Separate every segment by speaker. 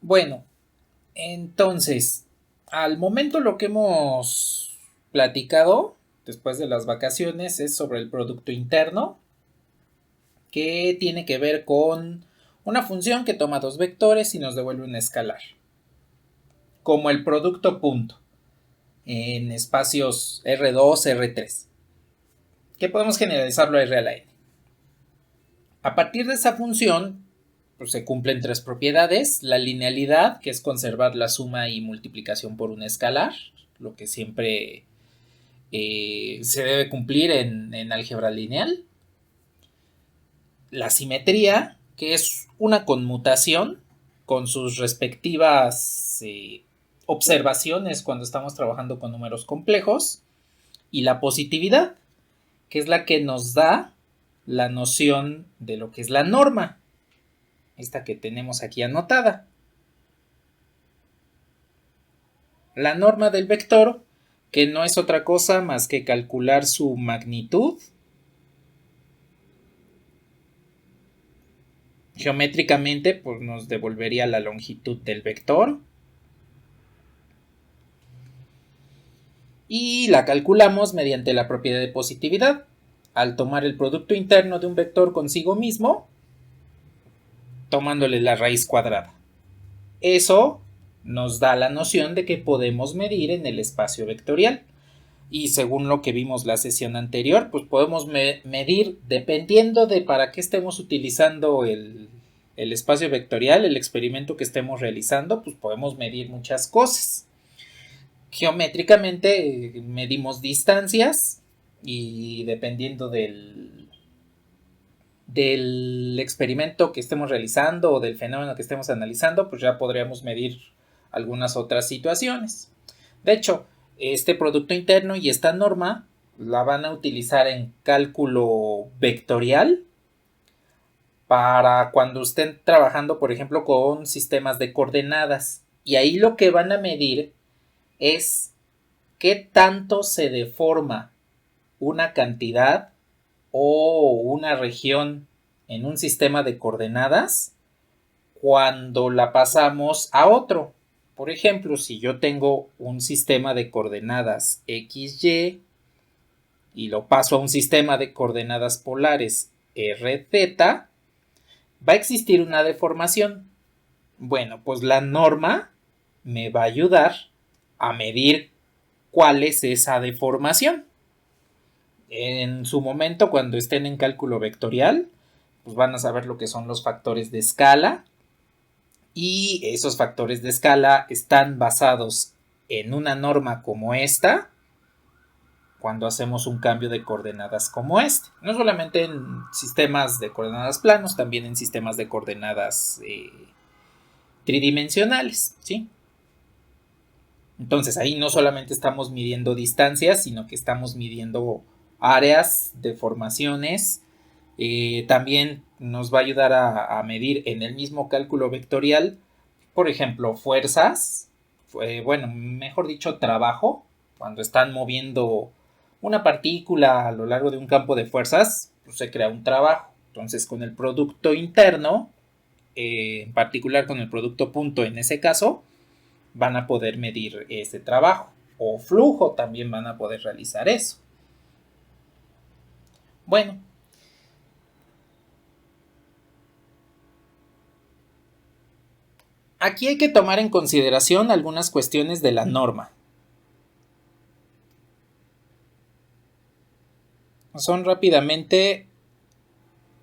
Speaker 1: Bueno, entonces, al momento lo que hemos platicado después de las vacaciones es sobre el producto interno, que tiene que ver con una función que toma dos vectores y nos devuelve un escalar, como el producto punto en espacios R2, R3, que podemos generalizarlo a R a la N. A partir de esa función, pues se cumplen tres propiedades: la linealidad, que es conservar la suma y multiplicación por un escalar, lo que siempre se debe cumplir en álgebra lineal; la simetría, que es una conmutación con sus respectivas observaciones cuando estamos trabajando con números complejos; y la positividad, que es la que nos da la noción de lo que es la norma, esta que tenemos aquí anotada. La norma del vector, que no es otra cosa más que calcular su magnitud geométricamente, pues nos devolvería la longitud del vector. Y la calculamos mediante la propiedad de positividad, al tomar el producto interno de un vector consigo mismo, tomándole la raíz cuadrada. Eso nos da la noción de que podemos medir en el espacio vectorial. Y según lo que vimos la sesión anterior, pues podemos medir dependiendo de para qué estemos utilizando el espacio vectorial, el experimento que estemos realizando, pues podemos medir muchas cosas. Geométricamente medimos distancias y dependiendo del experimento que estemos realizando o del fenómeno que estemos analizando, pues ya podríamos medir algunas otras situaciones. De hecho, este producto interno y esta norma la van a utilizar en cálculo vectorial para cuando estén trabajando, por ejemplo, con sistemas de coordenadas. Y ahí lo que van a medir es qué tanto se deforma una cantidad o una región en un sistema de coordenadas cuando la pasamos a otro. Por ejemplo, si yo tengo un sistema de coordenadas XY y lo paso a un sistema de coordenadas polares RZ, va a existir una deformación. Bueno, pues la norma me va a ayudar a medir cuál es esa deformación. En su momento, cuando estén en cálculo vectorial, pues van a saber lo que son los factores de escala, y esos factores de escala están basados en una norma como esta cuando hacemos un cambio de coordenadas como este. No solamente en sistemas de coordenadas planos, también en sistemas de coordenadas tridimensionales, ¿sí? Entonces ahí no solamente estamos midiendo distancias, sino que estamos midiendo áreas, deformaciones. También nos va a ayudar a medir en el mismo cálculo vectorial, por ejemplo, fuerzas, bueno, mejor dicho, trabajo. Cuando están moviendo una partícula a lo largo de un campo de fuerzas, pues se crea un trabajo. Entonces, con el producto interno, en particular con el producto punto en ese caso, van a poder medir ese trabajo. O flujo también van a poder realizar eso. Bueno, aquí hay que tomar en consideración algunas cuestiones de la norma. Son rápidamente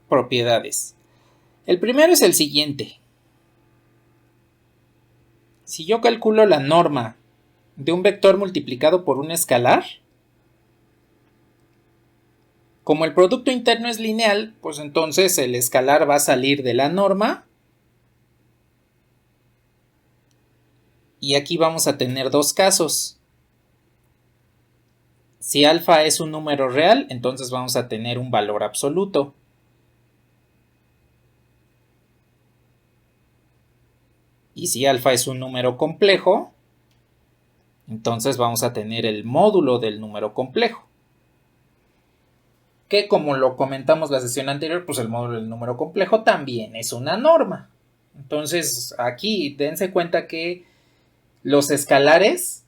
Speaker 1: propiedades. El primero es el siguiente. Si yo calculo la norma de un vector multiplicado por un escalar, como el producto interno es lineal, pues entonces el escalar va a salir de la norma. Y aquí vamos a tener dos casos. Si alfa es un número real, entonces vamos a tener un valor absoluto. Y si alfa es un número complejo, entonces vamos a tener el módulo del número complejo. Que como lo comentamos la sesión anterior, pues el módulo del número complejo también es una norma. Entonces, aquí dense cuenta que los escalares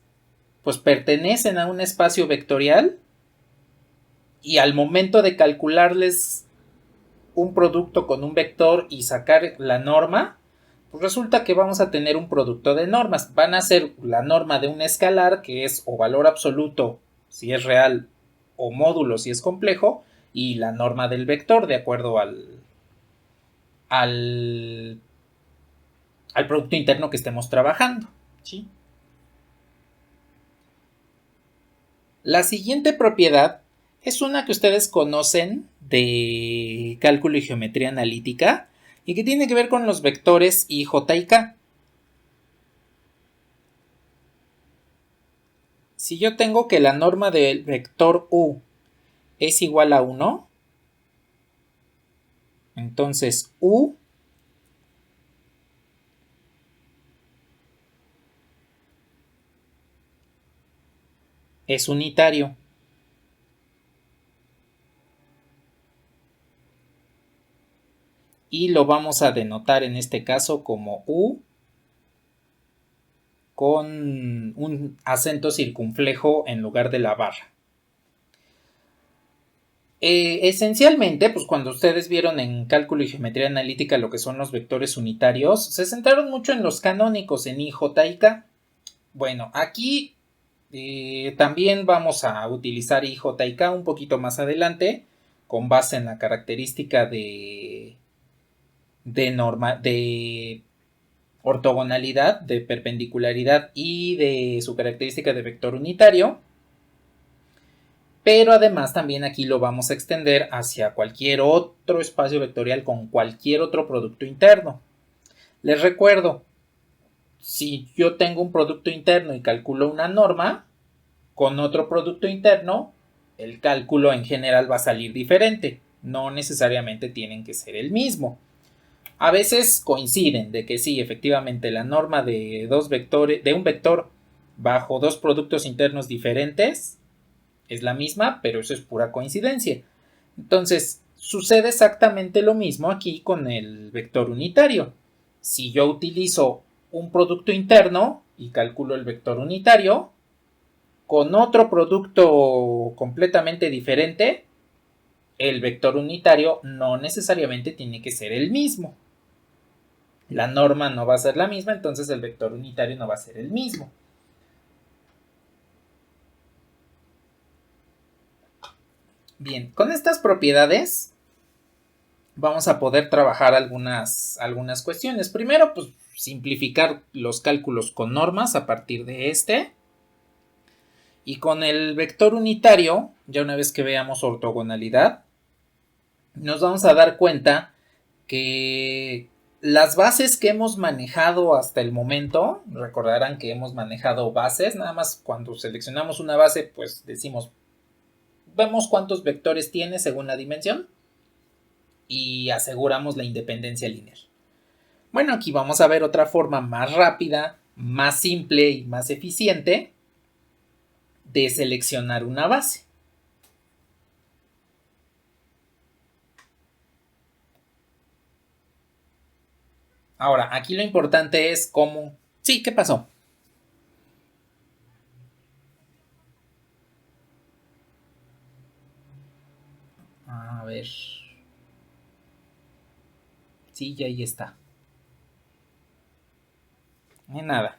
Speaker 1: pues pertenecen a un espacio vectorial y al momento de calcularles un producto con un vector y sacar la norma, pues resulta que vamos a tener un producto de normas. Van a ser la norma de un escalar, que es o valor absoluto si es real o módulo si es complejo, y la norma del vector de acuerdo al, al producto interno que estemos trabajando. ¿Sí? La siguiente propiedad es una que ustedes conocen de cálculo y geometría analítica y que tiene que ver con los vectores I, J y K. Si yo tengo que la norma del vector U es igual a 1, entonces U es unitario. Y lo vamos a denotar en este caso como U con un acento circunflejo en lugar de la barra. Esencialmente, pues cuando ustedes vieron en cálculo y geometría analítica lo que son los vectores unitarios, se centraron mucho en los canónicos, en I, J y K. Bueno, aquí también vamos a utilizar I, J y K un poquito más adelante, con base en la característica de ortogonalidad, de perpendicularidad y de su característica de vector unitario. Pero además también aquí lo vamos a extender hacia cualquier otro espacio vectorial con cualquier otro producto interno. Les recuerdo, si yo tengo un producto interno y calculo una norma, con otro producto interno, el cálculo en general va a salir diferente. No necesariamente tienen que ser el mismo. A veces coinciden de que sí, efectivamente, la norma de dos vectores, de un vector bajo dos productos internos diferentes es la misma, pero eso es pura coincidencia. Entonces, sucede exactamente lo mismo aquí con el vector unitario. Si yo utilizo un producto interno y calculo el vector unitario, con otro producto completamente diferente, el vector unitario no necesariamente tiene que ser el mismo. La norma no va a ser la misma, entonces el vector unitario no va a ser el mismo. Bien, con estas propiedades vamos a poder trabajar algunas cuestiones. Primero, pues simplificar los cálculos con normas a partir de este. Y con el vector unitario, ya una vez que veamos ortogonalidad, nos vamos a dar cuenta que las bases que hemos manejado hasta el momento, recordarán que hemos manejado bases, nada más cuando seleccionamos una base, pues decimos, vemos cuántos vectores tiene según la dimensión y aseguramos la independencia lineal. Bueno, aquí vamos a ver otra forma más rápida, más simple y más eficiente de seleccionar una base. Ahora, aquí lo importante es cómo... Sí, ¿qué pasó? A ver. Sí, ya ahí está. Nada.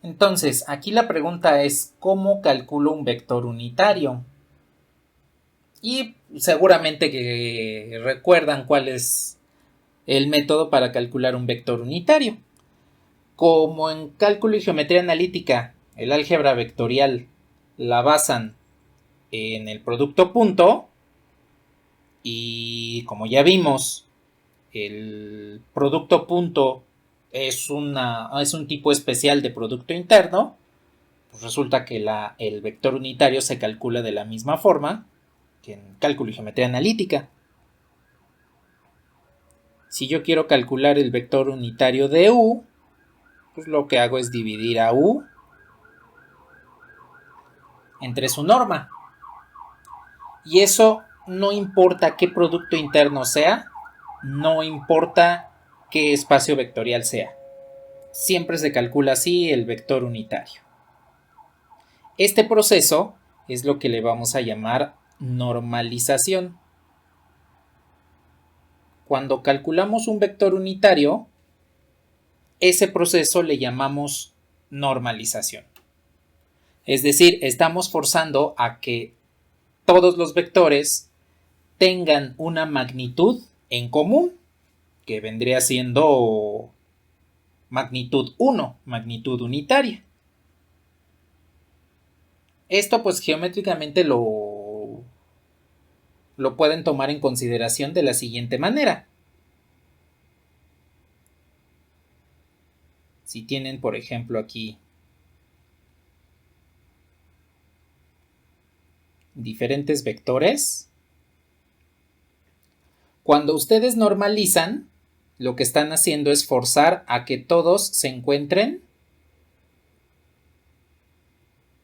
Speaker 1: Entonces, aquí la pregunta es, ¿cómo calculo un vector unitario? Y seguramente que recuerdan cuál es el método para calcular un vector unitario. Como en cálculo y geometría analítica, el álgebra vectorial la basan en el producto punto y como ya vimos, el producto punto es un tipo especial de producto interno, pues resulta que el vector unitario se calcula de la misma forma que en cálculo y geometría analítica. Si yo quiero calcular el vector unitario de U, pues lo que hago es dividir a U entre su norma. Y eso no importa qué producto interno sea, no importa qué espacio vectorial sea. Siempre se calcula así el vector unitario. Este proceso es lo que le vamos a llamar normalización. Cuando calculamos un vector unitario, ese proceso le llamamos normalización. Es decir, estamos forzando a que todos los vectores tengan una magnitud en común, que vendría siendo magnitud 1, magnitud unitaria. Esto pues geométricamente lo pueden tomar en consideración de la siguiente manera. Si tienen, por ejemplo, aquí diferentes vectores, cuando ustedes normalizan, lo que están haciendo es forzar a que todos se encuentren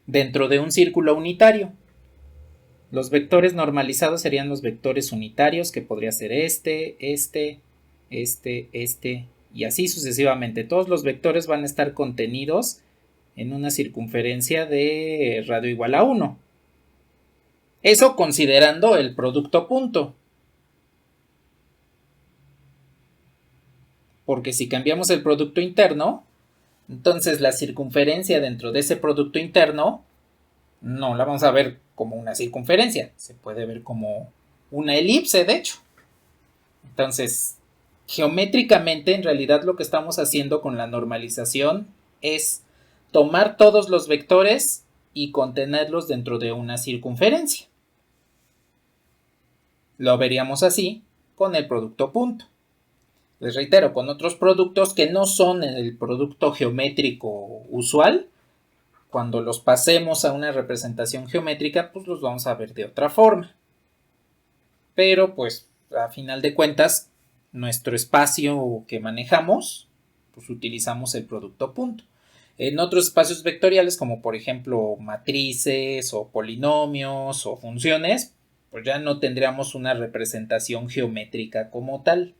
Speaker 1: dentro de un círculo unitario. Los vectores normalizados serían los vectores unitarios, que podría ser este, y así sucesivamente. Todos los vectores van a estar contenidos en una circunferencia de radio igual a 1. Eso considerando el producto punto. Porque si cambiamos el producto interno, entonces la circunferencia dentro de ese producto interno no la vamos a ver como una circunferencia, se puede ver como una elipse, de hecho. Entonces, geométricamente, en realidad lo que estamos haciendo con la normalización es tomar todos los vectores y contenerlos dentro de una circunferencia. Lo veríamos así con el producto punto. Les reitero, con otros productos que no son el producto geométrico usual, cuando los pasemos a una representación geométrica, pues los vamos a ver de otra forma. Pero pues a final de cuentas, nuestro espacio que manejamos, pues utilizamos el producto punto. En otros espacios vectoriales, como por ejemplo matrices o polinomios o funciones, pues ya no tendríamos una representación geométrica como tal.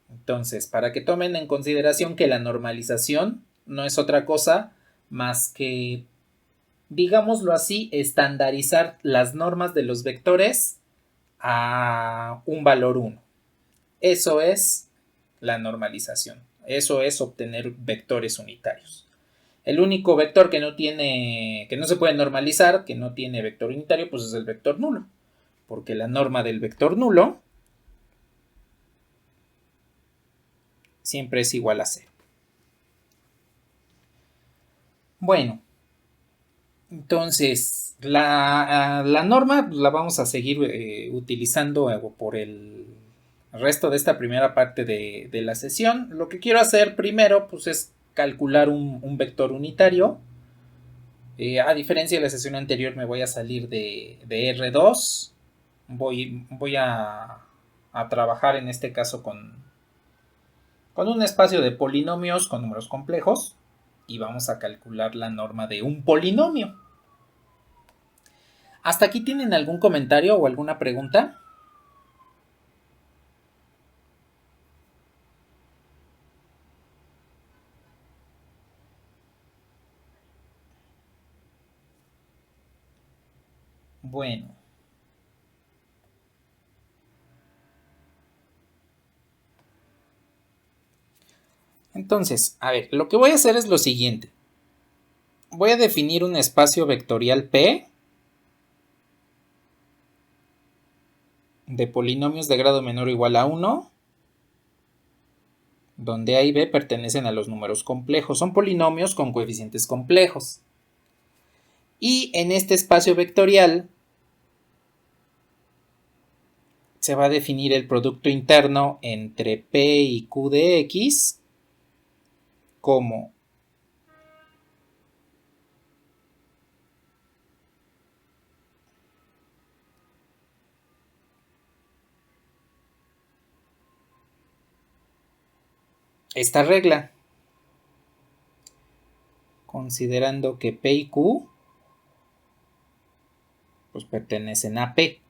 Speaker 1: Entonces, para que tomen en consideración que la normalización no es otra cosa más que, digámoslo así, estandarizar las normas de los vectores a un valor 1. Eso es la normalización. Eso es obtener vectores unitarios. El único vector que no se puede normalizar, que no tiene vector unitario, pues es el vector nulo. Porque la norma del vector nulo siempre es igual a 0. Bueno, entonces la norma la vamos a seguir utilizando por el resto de esta primera parte de la sesión. Lo que quiero hacer primero pues es calcular un vector unitario. A diferencia de la sesión anterior me voy a salir de R2. Voy a trabajar en este caso con un espacio de polinomios con números complejos y vamos a calcular la norma de un polinomio. ¿Hasta aquí tienen algún comentario o alguna pregunta? Bueno. Entonces, a ver, lo que voy a hacer es lo siguiente. Voy a definir un espacio vectorial P de polinomios de grado menor o igual a 1, donde A y B pertenecen a los números complejos. Son polinomios con coeficientes complejos. Y en este espacio vectorial se va a definir el producto interno entre P y Q de X como esta regla, considerando que P y Q pues pertenecen a P.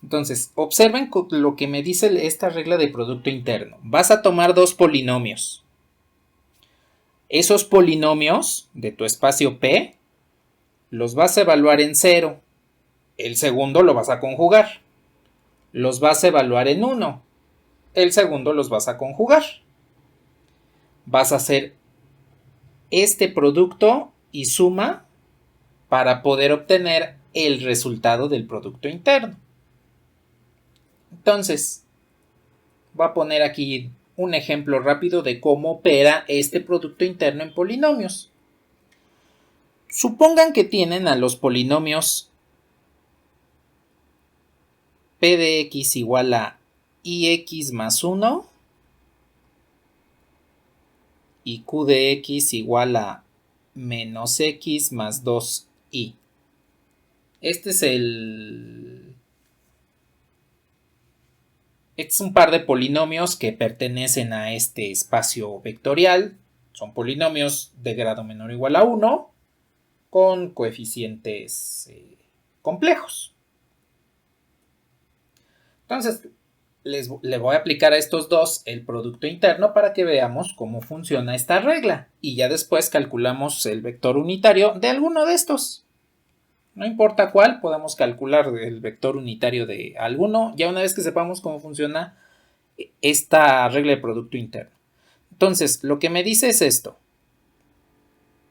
Speaker 1: Entonces, observen lo que me dice esta regla de producto interno. Vas a tomar dos polinomios. Esos polinomios de tu espacio P los vas a evaluar en 0. El segundo lo vas a conjugar. Los vas a evaluar en 1. El segundo los vas a conjugar. Vas a hacer este producto y suma para poder obtener el resultado del producto interno. Entonces, voy a poner aquí un ejemplo rápido de cómo opera este producto interno en polinomios. Supongan que tienen a los polinomios p de x igual a ix más 1 y q de x igual a menos x más 2i. Este es un par de polinomios que pertenecen a este espacio vectorial. Son polinomios de grado menor o igual a 1 con coeficientes complejos. Entonces, le voy a aplicar a estos dos el producto interno para que veamos cómo funciona esta regla. Y ya después calculamos el vector unitario de alguno de estos. No importa cuál, podemos calcular el vector unitario de alguno, ya una vez que sepamos cómo funciona esta regla de producto interno. Entonces, lo que me dice es esto.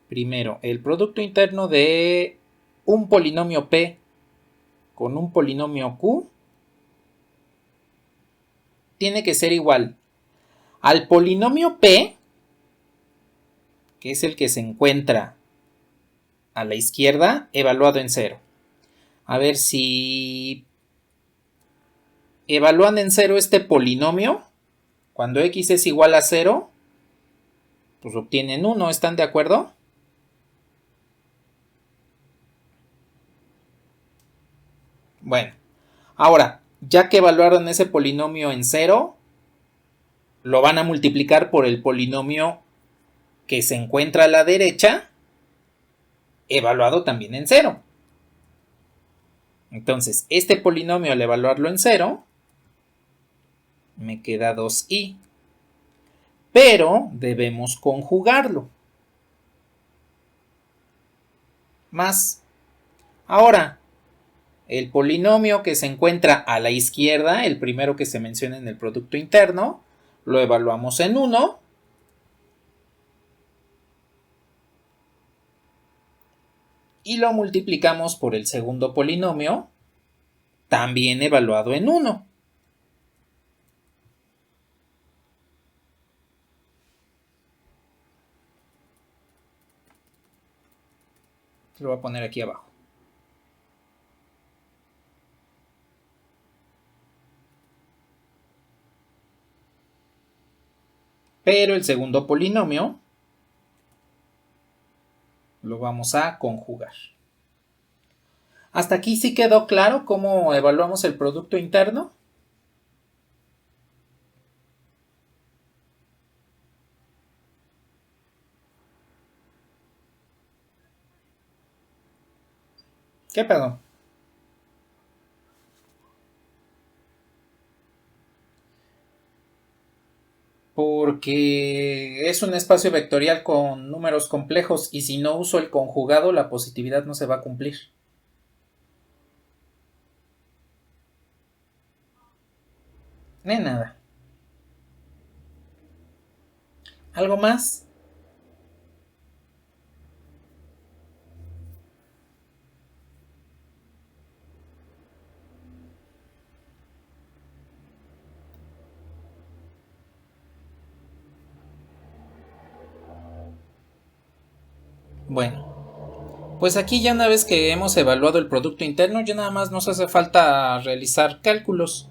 Speaker 1: Primero, el producto interno de un polinomio P con un polinomio Q tiene que ser igual al polinomio P, que es el que se encuentra a la izquierda, evaluado en 0. A ver si evalúan en 0 este polinomio, cuando x es igual a 0, pues obtienen 1, ¿están de acuerdo? Bueno, ahora, ya que evaluaron ese polinomio en 0, lo van a multiplicar por el polinomio que se encuentra a la derecha, evaluado también en 0. Entonces, este polinomio al evaluarlo en 0, me queda 2i. Pero debemos conjugarlo. Más. Ahora, el polinomio que se encuentra a la izquierda, el primero que se menciona en el producto interno, lo evaluamos en 1. Y lo multiplicamos por el segundo polinomio, también evaluado en 1. Lo voy a poner aquí abajo. Pero el segundo polinomio lo vamos a conjugar. ¿Hasta aquí sí quedó claro cómo evaluamos el producto interno? ¿Qué pedo? Porque es un espacio vectorial con números complejos y si no uso el conjugado, la positividad no se va a cumplir. Ni nada. ¿Algo más? Bueno, pues aquí ya una vez que hemos evaluado el producto interno, ya nada más nos hace falta realizar cálculos.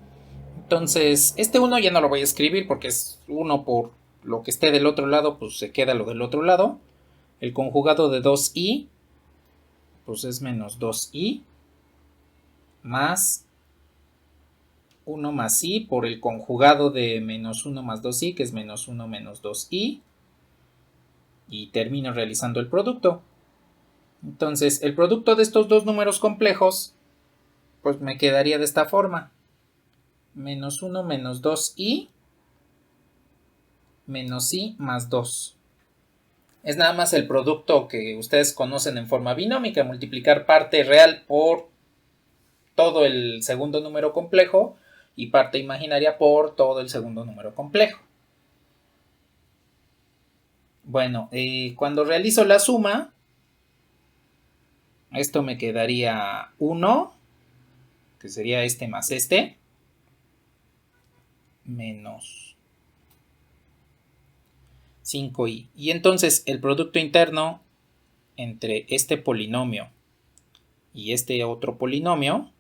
Speaker 1: Entonces, este 1 ya no lo voy a escribir porque es 1 por lo que esté del otro lado, pues se queda lo del otro lado. El conjugado de 2i, pues es menos 2i, más 1 más i por el conjugado de menos 1 más 2i, que es menos 1 menos 2i. Y termino realizando el producto. Entonces, el producto de estos dos números complejos pues me quedaría de esta forma. Menos 1 menos 2i menos i más 2. Es nada más el producto que ustedes conocen en forma binómica, multiplicar parte real por todo el segundo número complejo y parte imaginaria por todo el segundo número complejo. Bueno, cuando realizo la suma, esto me quedaría 1, que sería este más este, menos 5i. Y entonces el producto interno entre este polinomio y este otro polinomio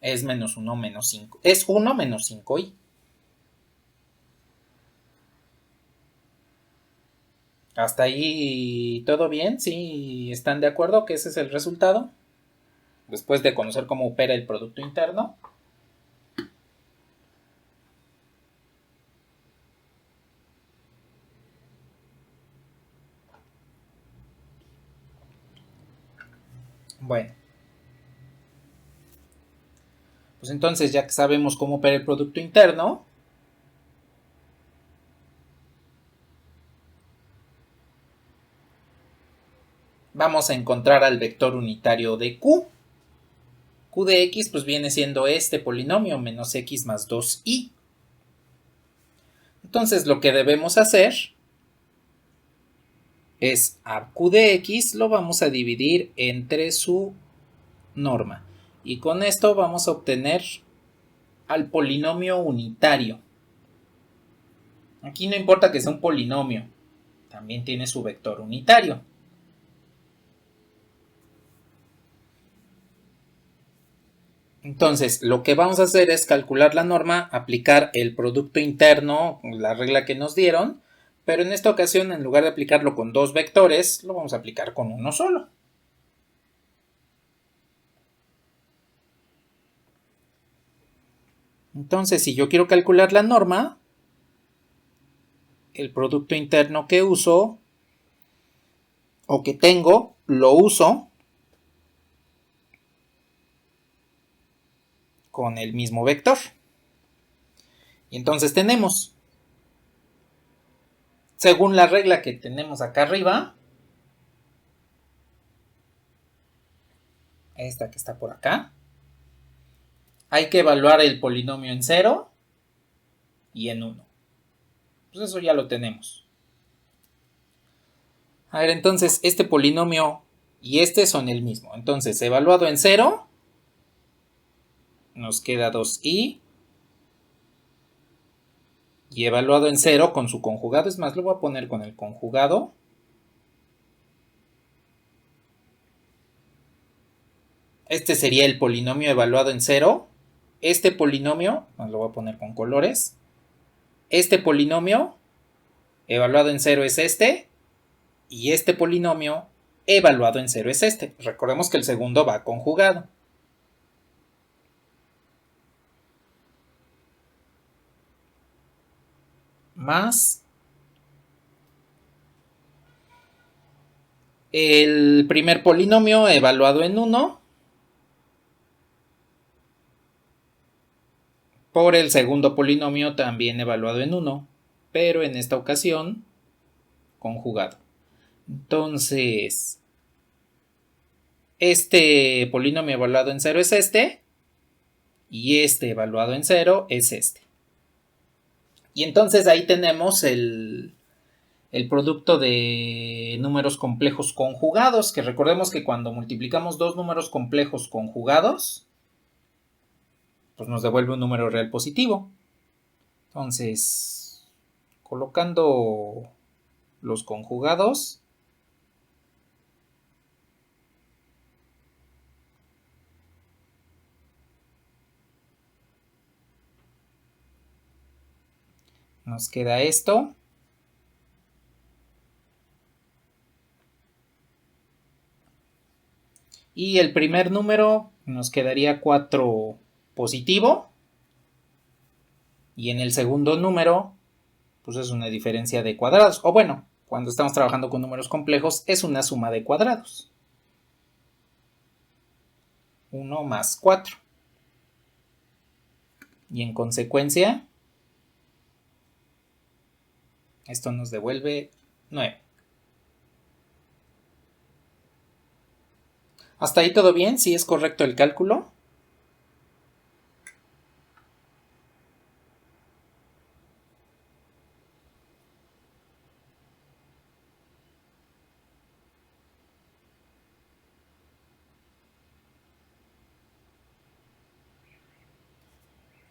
Speaker 1: es menos 1 menos 5. Es 1 menos 5i. ¿Hasta ahí todo bien? ¿Sí están de acuerdo que ese es el resultado? Después de conocer cómo opera el producto interno. Bueno. Pues entonces, ya que sabemos cómo opera el producto interno, vamos a encontrar al vector unitario de Q. Q de X pues viene siendo este polinomio menos X más 2i. Entonces lo que debemos hacer es a Q de X lo vamos a dividir entre su norma. Y con esto vamos a obtener al polinomio unitario. Aquí no importa que sea un polinomio, también tiene su vector unitario. Entonces, lo que vamos a hacer es calcular la norma, aplicar el producto interno, la regla que nos dieron, pero en esta ocasión, en lugar de aplicarlo con dos vectores, lo vamos a aplicar con uno solo. Entonces, si yo quiero calcular la norma, el producto interno que uso o que tengo, lo uso con el mismo vector. Y entonces tenemos, según la regla que tenemos acá arriba, esta que está por acá, hay que evaluar el polinomio en 0 y en 1. Pues eso ya lo tenemos. A ver, entonces este polinomio y este son el mismo. Entonces, evaluado en 0, nos queda 2i. Y evaluado en 0 con su conjugado, es más, lo voy a poner con el conjugado. Este sería el polinomio evaluado en 0. Este polinomio, lo voy a poner con colores. Este polinomio evaluado en 0 es este. Y este polinomio evaluado en 0 es este. Recordemos que el segundo va conjugado. Más el primer polinomio evaluado en 1 por el segundo polinomio también evaluado en 1, pero en esta ocasión conjugado. Entonces, este polinomio evaluado en 0 es este, y este evaluado en 0 es este. Y entonces ahí tenemos el producto de números complejos conjugados, que recordemos que cuando multiplicamos dos números complejos conjugados, pues nos devuelve un número real positivo. Entonces, colocando los conjugados, nos queda esto. Y el primer número nos quedaría 4 positivo. Y en el segundo número, pues es una diferencia de cuadrados. O bueno, cuando estamos trabajando con números complejos, es una suma de cuadrados. 1 más 4. Y en consecuencia, esto nos devuelve 9. ¿Hasta ahí todo bien? ¿Sí es correcto el cálculo?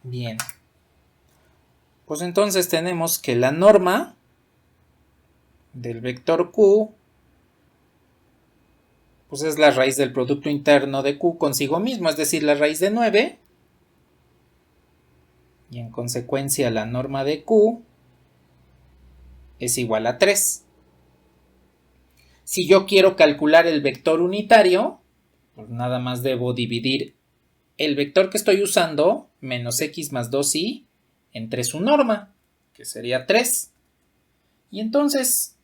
Speaker 1: Bien. Pues entonces tenemos que la norma del vector Q pues es la raíz del producto interno de Q consigo mismo, es decir, la raíz de 9. Y en consecuencia la norma de Q es igual a 3. Si yo quiero calcular el vector unitario, pues nada más debo dividir el vector que estoy usando, menos x más 2y, entre su norma, que sería 3. Y entonces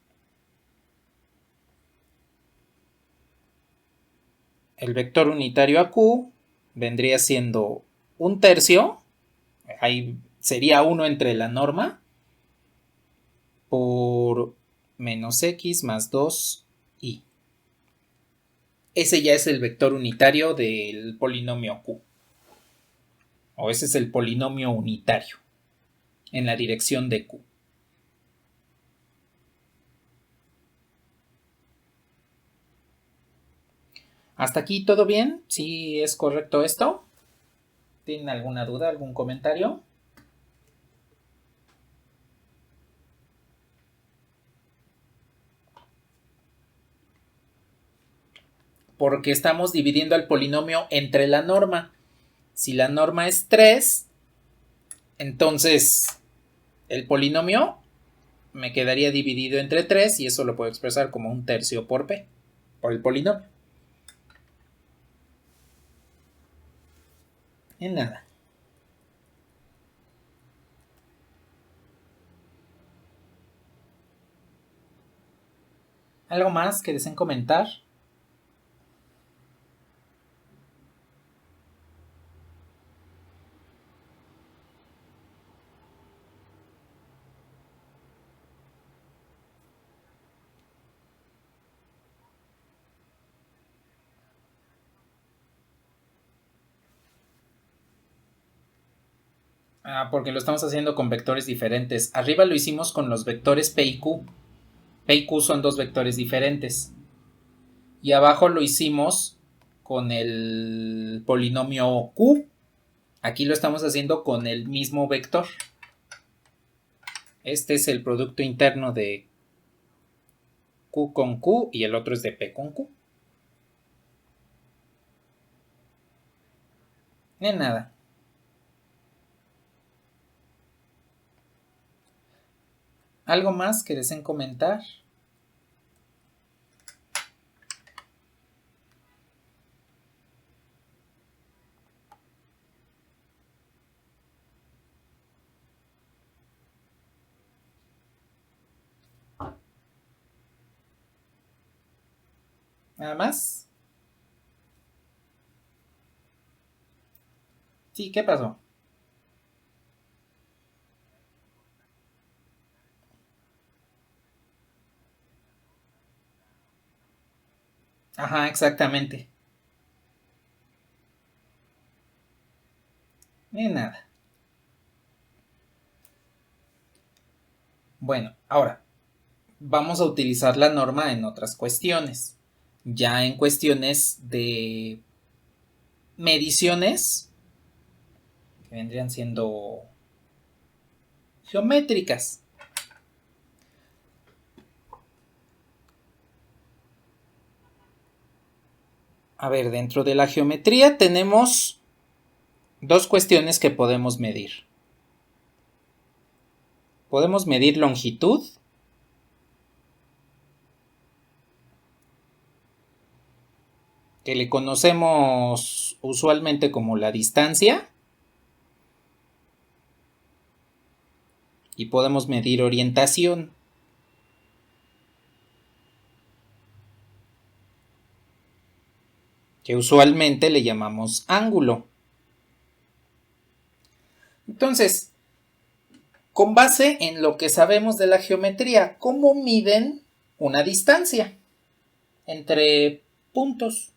Speaker 1: el vector unitario a Q vendría siendo 1/3, ahí sería 1 entre la norma, por menos x más 2y. Ese ya es el vector unitario del polinomio Q. O ese es el polinomio unitario en la dirección de Q. ¿Hasta aquí todo bien? ¿Sí es correcto esto? ¿Tienen alguna duda, algún comentario? Porque estamos dividiendo al polinomio entre la norma. Si la norma es 3, entonces el polinomio me quedaría dividido entre 3 y eso lo puedo expresar como 1/3 por P, por el polinomio. En nada. ¿Algo más que deseen comentar? Porque lo estamos haciendo con vectores diferentes. Arriba lo hicimos con los vectores P y Q. P y Q son dos vectores diferentes. Y abajo lo hicimos con el polinomio Q. Aquí lo estamos haciendo con el mismo vector. Este es el producto interno de Q con Q y el otro es de P con Q. De nada. ¿Algo más que deseen comentar? ¿Nada más? Sí, ¿qué pasó? Ajá, exactamente. De nada. Bueno, ahora vamos a utilizar la norma en otras cuestiones. Ya en cuestiones de mediciones, que vendrían siendo geométricas. A ver, dentro de la geometría tenemos dos cuestiones que podemos medir. Podemos medir longitud que le conocemos usualmente como la distancia, y podemos medir orientación. que usualmente le llamamos ángulo. Entonces, con base en lo que sabemos de la geometría, ¿cómo miden una distancia entre puntos?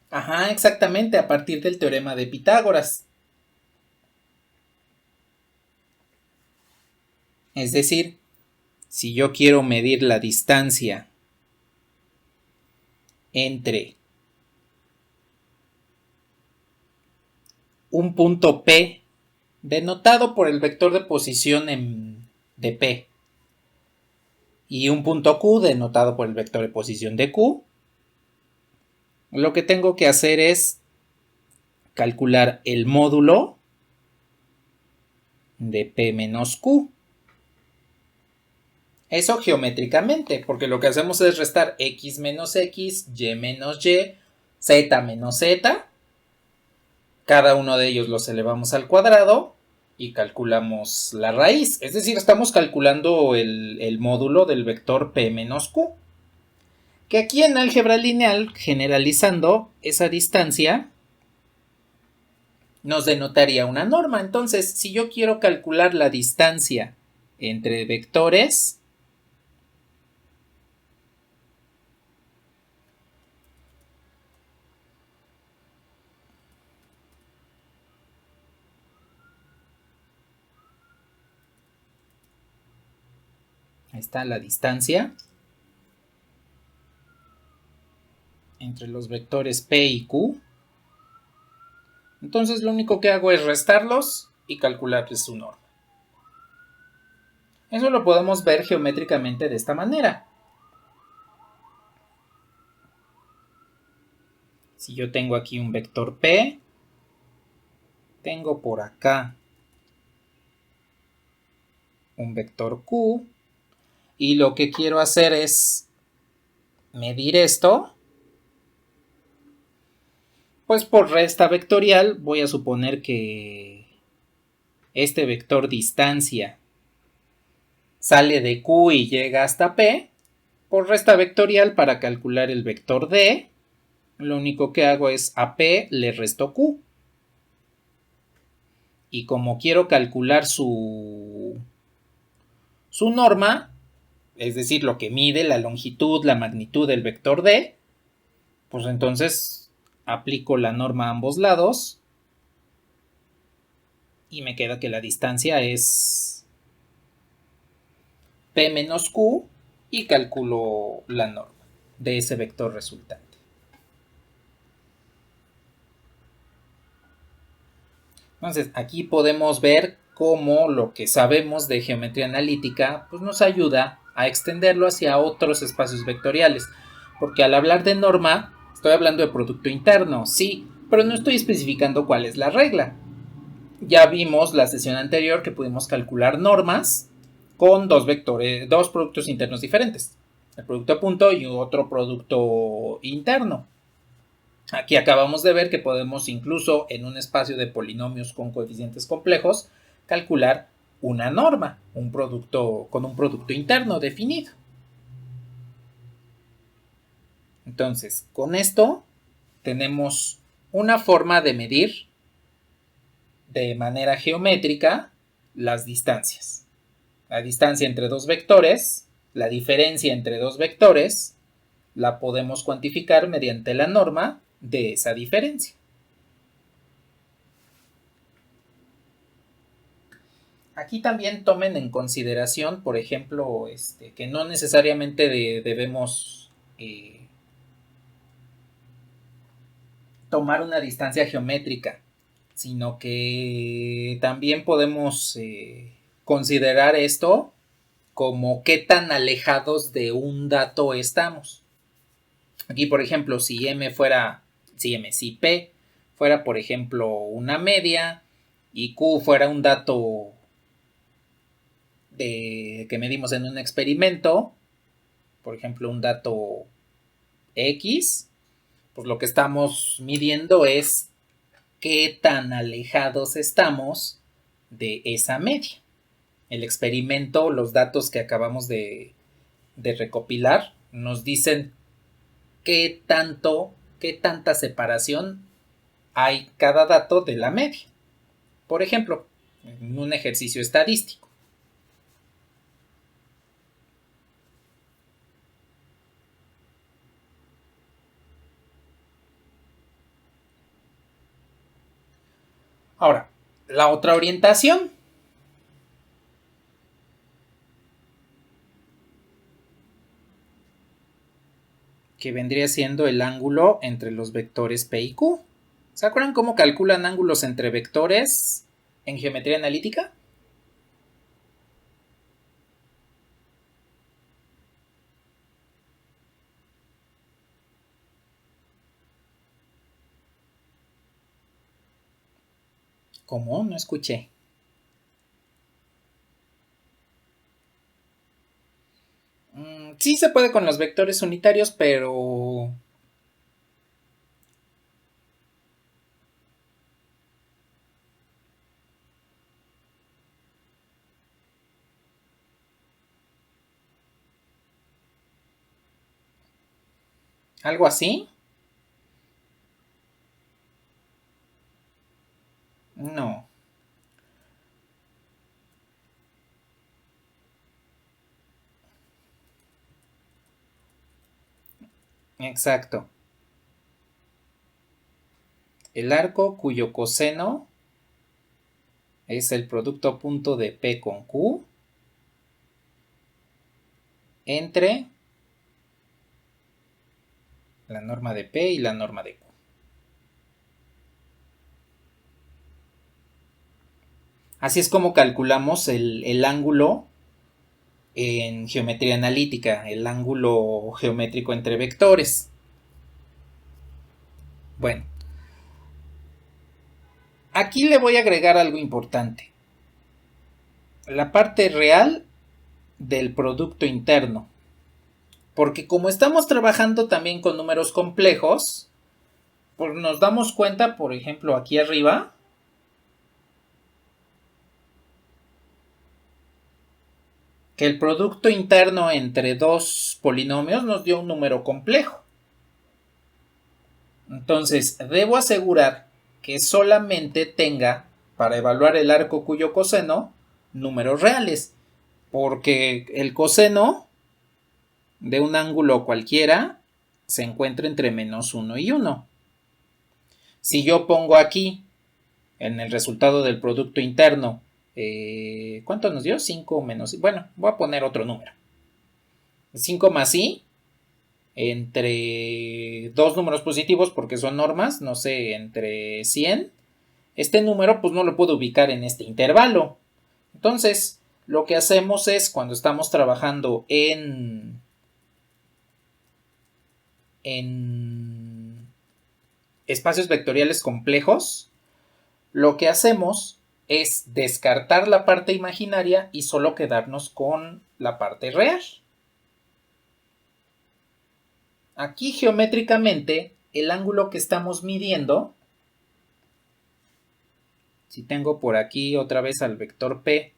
Speaker 1: Ajá, exactamente, a partir del teorema de Pitágoras. Es decir, si yo quiero medir la distancia entre un punto P, denotado por el vector de posición de P, y un punto Q, denotado por el vector de posición de Q, lo que tengo que hacer es calcular el módulo de P menos Q. Eso geométricamente, porque lo que hacemos es restar x menos x, y menos y, z menos z. Cada uno de ellos los elevamos al cuadrado y calculamos la raíz. Es decir, estamos calculando el módulo del vector P menos Q. Que aquí en álgebra lineal, generalizando esa distancia, nos denotaría una norma. Entonces, si yo quiero calcular la distancia entre vectores, ahí está la distancia entre los vectores P y Q. Entonces lo único que hago es restarlos y calcularles su norma. Eso lo podemos ver geométricamente de esta manera. Si yo tengo aquí un vector P, tengo por acá un vector Q, y lo que quiero hacer es medir esto, pues por resta vectorial voy a suponer que este vector distancia sale de Q y llega hasta P. Por resta vectorial, para calcular el vector D, lo único que hago es a P le resto Q. Y como quiero calcular su norma, es decir, lo que mide la longitud, la magnitud del vector D, pues entonces aplico la norma a ambos lados y me queda que la distancia es P menos Q y calculo la norma de ese vector resultante. Entonces, aquí podemos ver cómo lo que sabemos de geometría analítica pues nos ayuda a extenderlo hacia otros espacios vectoriales. Porque al hablar de norma, estoy hablando de producto interno, sí, pero no estoy especificando cuál es la regla. Ya vimos la sesión anterior que pudimos calcular normas con dos productos internos diferentes. El producto a punto y otro producto interno. Aquí acabamos de ver que podemos incluso en un espacio de polinomios con coeficientes complejos calcular una norma, un producto con un producto interno definido. Entonces, con esto tenemos una forma de medir de manera geométrica las distancias. La distancia entre dos vectores, la diferencia entre dos vectores, la podemos cuantificar mediante la norma de esa diferencia. Aquí también tomen en consideración, por ejemplo, que no necesariamente debemos tomar una distancia geométrica, sino que también podemos considerar esto como qué tan alejados de un dato estamos. Aquí, por ejemplo, si P fuera, por ejemplo, una media y Q fuera un dato que medimos en un experimento, por ejemplo, un dato X, pues lo que estamos midiendo es qué tan alejados estamos de esa media. El experimento, los datos que acabamos de recopilar, nos dicen qué tanta separación hay cada dato de la media. Por ejemplo, en un ejercicio estadístico. Ahora, la otra orientación. Que vendría siendo el ángulo entre los vectores P y Q. ¿Se acuerdan cómo calculan ángulos entre vectores en geometría analítica? ¿Cómo? No escuché. Sí se puede con los vectores unitarios, pero... ¿algo así? No. Exacto. El arco cuyo coseno es el producto punto de P con Q entre la norma de P y la norma de Q. Así es como calculamos el ángulo en geometría analítica, el ángulo geométrico entre vectores. Bueno, aquí le voy a agregar algo importante. La parte real del producto interno. Porque como estamos trabajando también con números complejos, pues nos damos cuenta, por ejemplo, aquí arriba, que el producto interno entre dos polinomios nos dio un número complejo. Entonces, debo asegurar que solamente tenga, para evaluar el arco cuyo coseno, números reales. Porque el coseno de un ángulo cualquiera se encuentra entre menos 1 y 1. Si yo pongo aquí, en el resultado del producto interno, ¿cuánto nos dio? 5 menos... Bueno, voy a poner otro número. 5 más i entre dos números positivos porque son normas, no sé, entre 100. Este número pues no lo puedo ubicar en este intervalo. Entonces, lo que hacemos es cuando estamos trabajando en espacios vectoriales complejos, lo que hacemos es descartar la parte imaginaria y solo quedarnos con la parte real. Aquí geométricamente, el ángulo que estamos midiendo, si tengo por aquí otra vez al vector P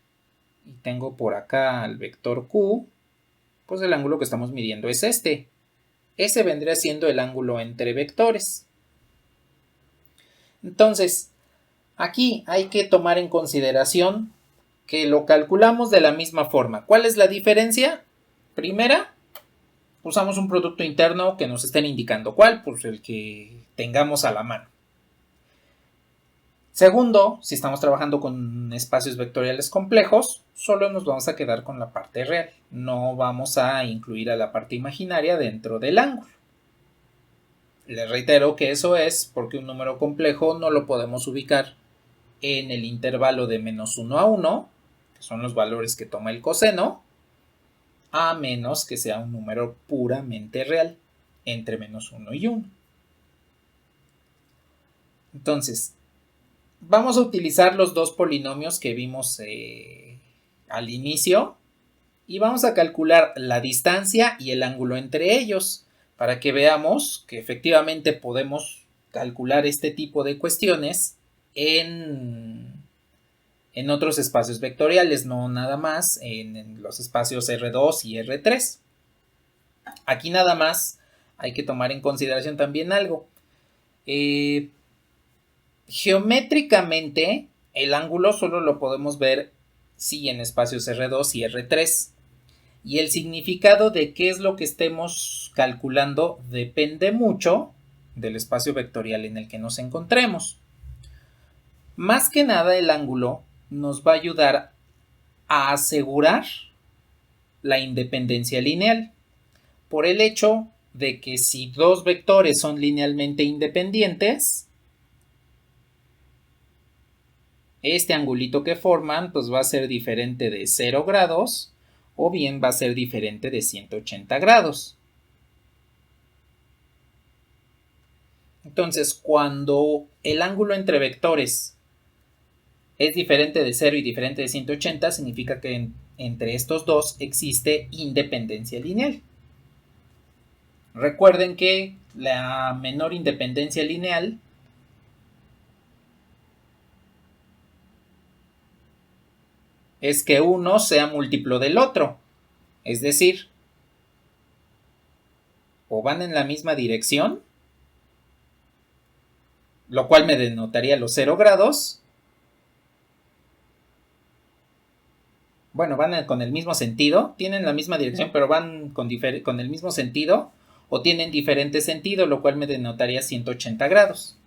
Speaker 1: y tengo por acá al vector Q, pues el ángulo que estamos midiendo es este. Ese vendría siendo el ángulo entre vectores. Entonces, aquí hay que tomar en consideración que lo calculamos de la misma forma. ¿Cuál es la diferencia? Primera, usamos un producto interno que nos estén indicando cuál, pues el que tengamos a la mano. Segundo, si estamos trabajando con espacios vectoriales complejos, solo nos vamos a quedar con la parte real. No vamos a incluir a la parte imaginaria dentro del ángulo. Les reitero que eso es porque un número complejo no lo podemos ubicar en el intervalo de menos 1 a 1, que son los valores que toma el coseno, a menos que sea un número puramente real, entre menos 1 y 1. Entonces, vamos a utilizar los dos polinomios que vimos al inicio. y vamos a calcular la distancia y el ángulo entre ellos para que veamos que efectivamente podemos calcular este tipo de cuestiones en otros espacios vectoriales, no nada más en los espacios R2 y R3. Aquí nada más hay que tomar en consideración también algo. Geométricamente, el ángulo solo lo podemos ver sí en espacios R2 y R3. Y el significado de qué es lo que estemos calculando depende mucho del espacio vectorial en el que nos encontremos. Más que nada, el ángulo nos va a ayudar a asegurar la independencia lineal, por el hecho de que si dos vectores son linealmente independientes, este angulito que forman pues va a ser diferente de 0 grados o bien va a ser diferente de 180 grados. Entonces, cuando el ángulo entre vectores es diferente de 0 y diferente de 180, significa que entre estos dos existe independencia lineal. Recuerden que la menor independencia lineal es que uno sea múltiplo del otro. Es decir, o van en la misma dirección, lo cual me denotaría los 0 grados. Bueno, van con el mismo sentido, tienen la misma dirección, pero van con el mismo sentido, o tienen diferente sentido, lo cual me denotaría 180 grados.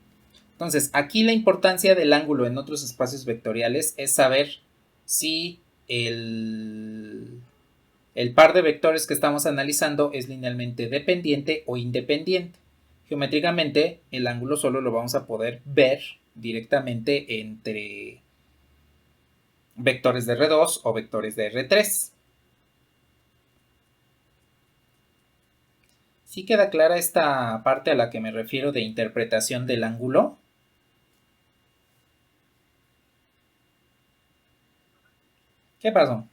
Speaker 1: Entonces, aquí la importancia del ángulo en otros espacios vectoriales es saber si el par de vectores que estamos analizando es linealmente dependiente o independiente. Geométricamente, el ángulo solo lo vamos a poder ver directamente entre vectores de R2 o vectores de R3. ¿Sí queda clara esta parte a la que me refiero de interpretación del ángulo? ¿Qué pasó?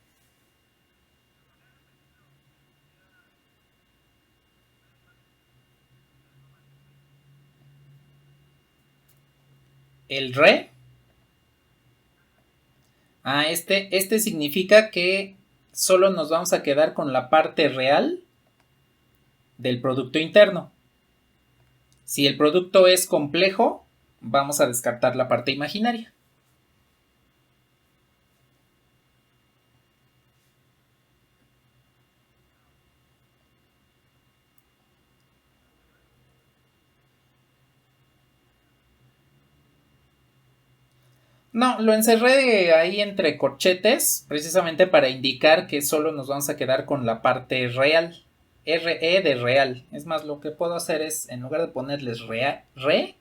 Speaker 1: ¿El re? Este significa que solo nos vamos a quedar con la parte real del producto interno. Si el producto es complejo, vamos a descartar la parte imaginaria. No, lo encerré ahí entre corchetes, precisamente para indicar que solo nos vamos a quedar con la parte real. RE de real. Es más, lo que puedo hacer es, en lugar de ponerles re,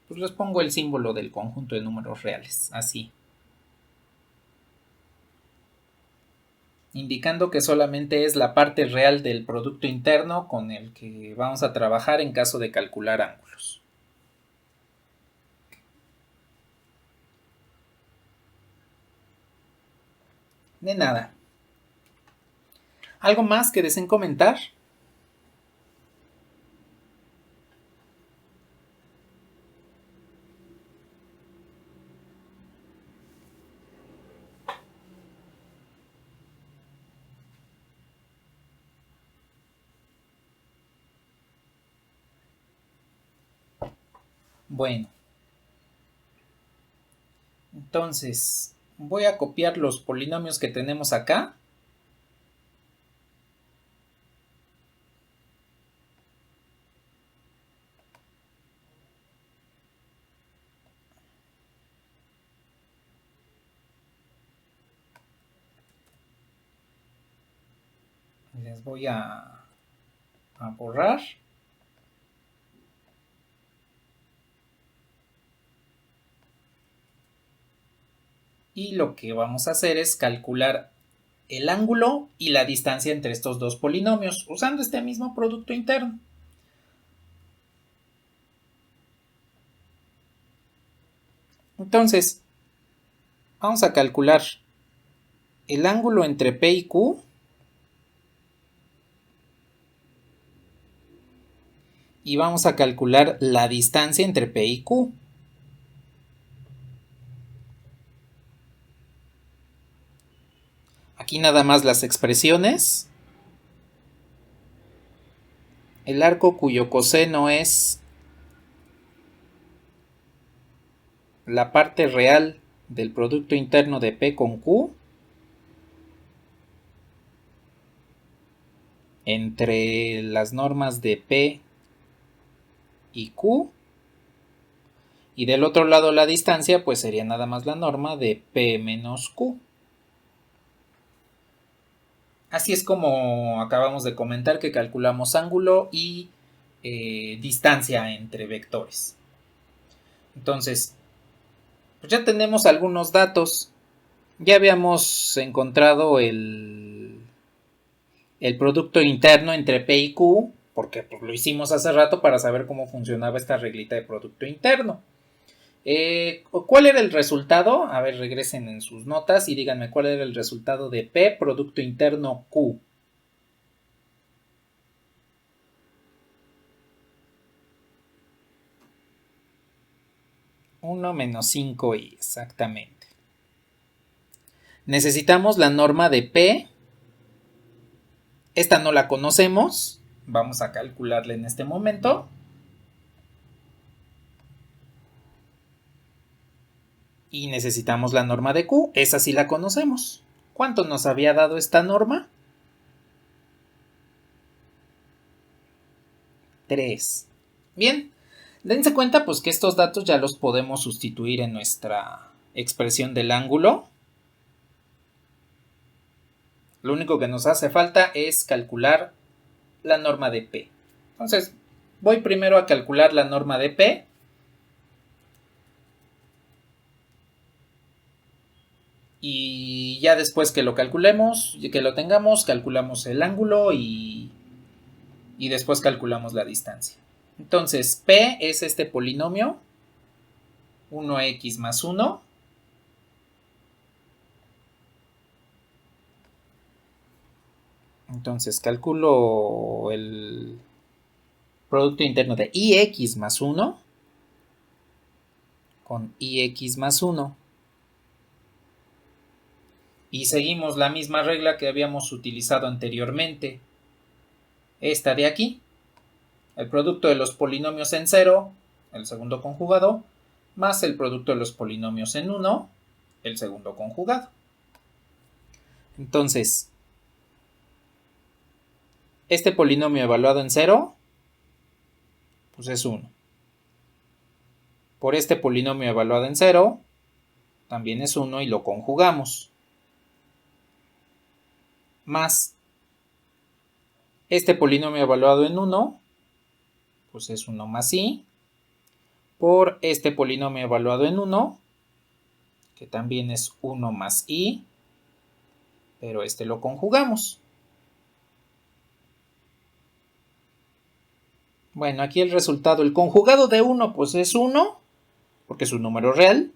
Speaker 1: pues les pongo el símbolo del conjunto de números reales, así. Indicando que solamente es la parte real del producto interno con el que vamos a trabajar en caso de calcular ángulos. De nada. ¿Algo más que deseen comentar? Bueno, entonces voy a copiar los polinomios que tenemos acá. Les voy a borrar. Y lo que vamos a hacer es calcular el ángulo y la distancia entre estos dos polinomios usando este mismo producto interno. Entonces, vamos a calcular el ángulo entre P y Q y vamos a calcular la distancia entre P y Q. Aquí nada más las expresiones. El arco cuyo coseno es la parte real del producto interno de P con Q entre las normas de P y Q, y del otro lado la distancia pues sería nada más la norma de P menos Q. Así es como acabamos de comentar que calculamos ángulo y distancia entre vectores. Entonces, pues ya tenemos algunos datos. Ya habíamos encontrado el producto interno entre P y Q, porque pues, lo hicimos hace rato para saber cómo funcionaba esta reglita de producto interno. ¿Cuál era el resultado? A ver, regresen en sus notas y díganme cuál era el resultado de P producto interno Q. 1 menos 5i, exactamente. Necesitamos la norma de P. Esta no la conocemos. Vamos a calcularla en este momento. Y necesitamos la norma de Q. Esa sí la conocemos. ¿Cuánto nos había dado esta norma? 3. Bien. Dense cuenta pues que estos datos ya los podemos sustituir en nuestra expresión del ángulo. Lo único que nos hace falta es calcular la norma de P. Entonces, voy primero a calcular la norma de P. Y ya después que lo calculemos, que lo tengamos, calculamos el ángulo y después calculamos la distancia. Entonces, P es este polinomio, 1x más 1. Entonces, calculo el producto interno de ix más 1 con ix más 1. Y seguimos la misma regla que habíamos utilizado anteriormente. Esta de aquí. El producto de los polinomios en 0, el segundo conjugado, más el producto de los polinomios en 1, el segundo conjugado. Entonces, este polinomio evaluado en 0, pues es 1. Por este polinomio evaluado en 0, también es 1 y lo conjugamos. Más este polinomio evaluado en 1, pues es 1 más i. Por este polinomio evaluado en 1, que también es 1 más i, pero este lo conjugamos. Bueno, aquí el resultado, el conjugado de 1, pues es 1, porque es un número real.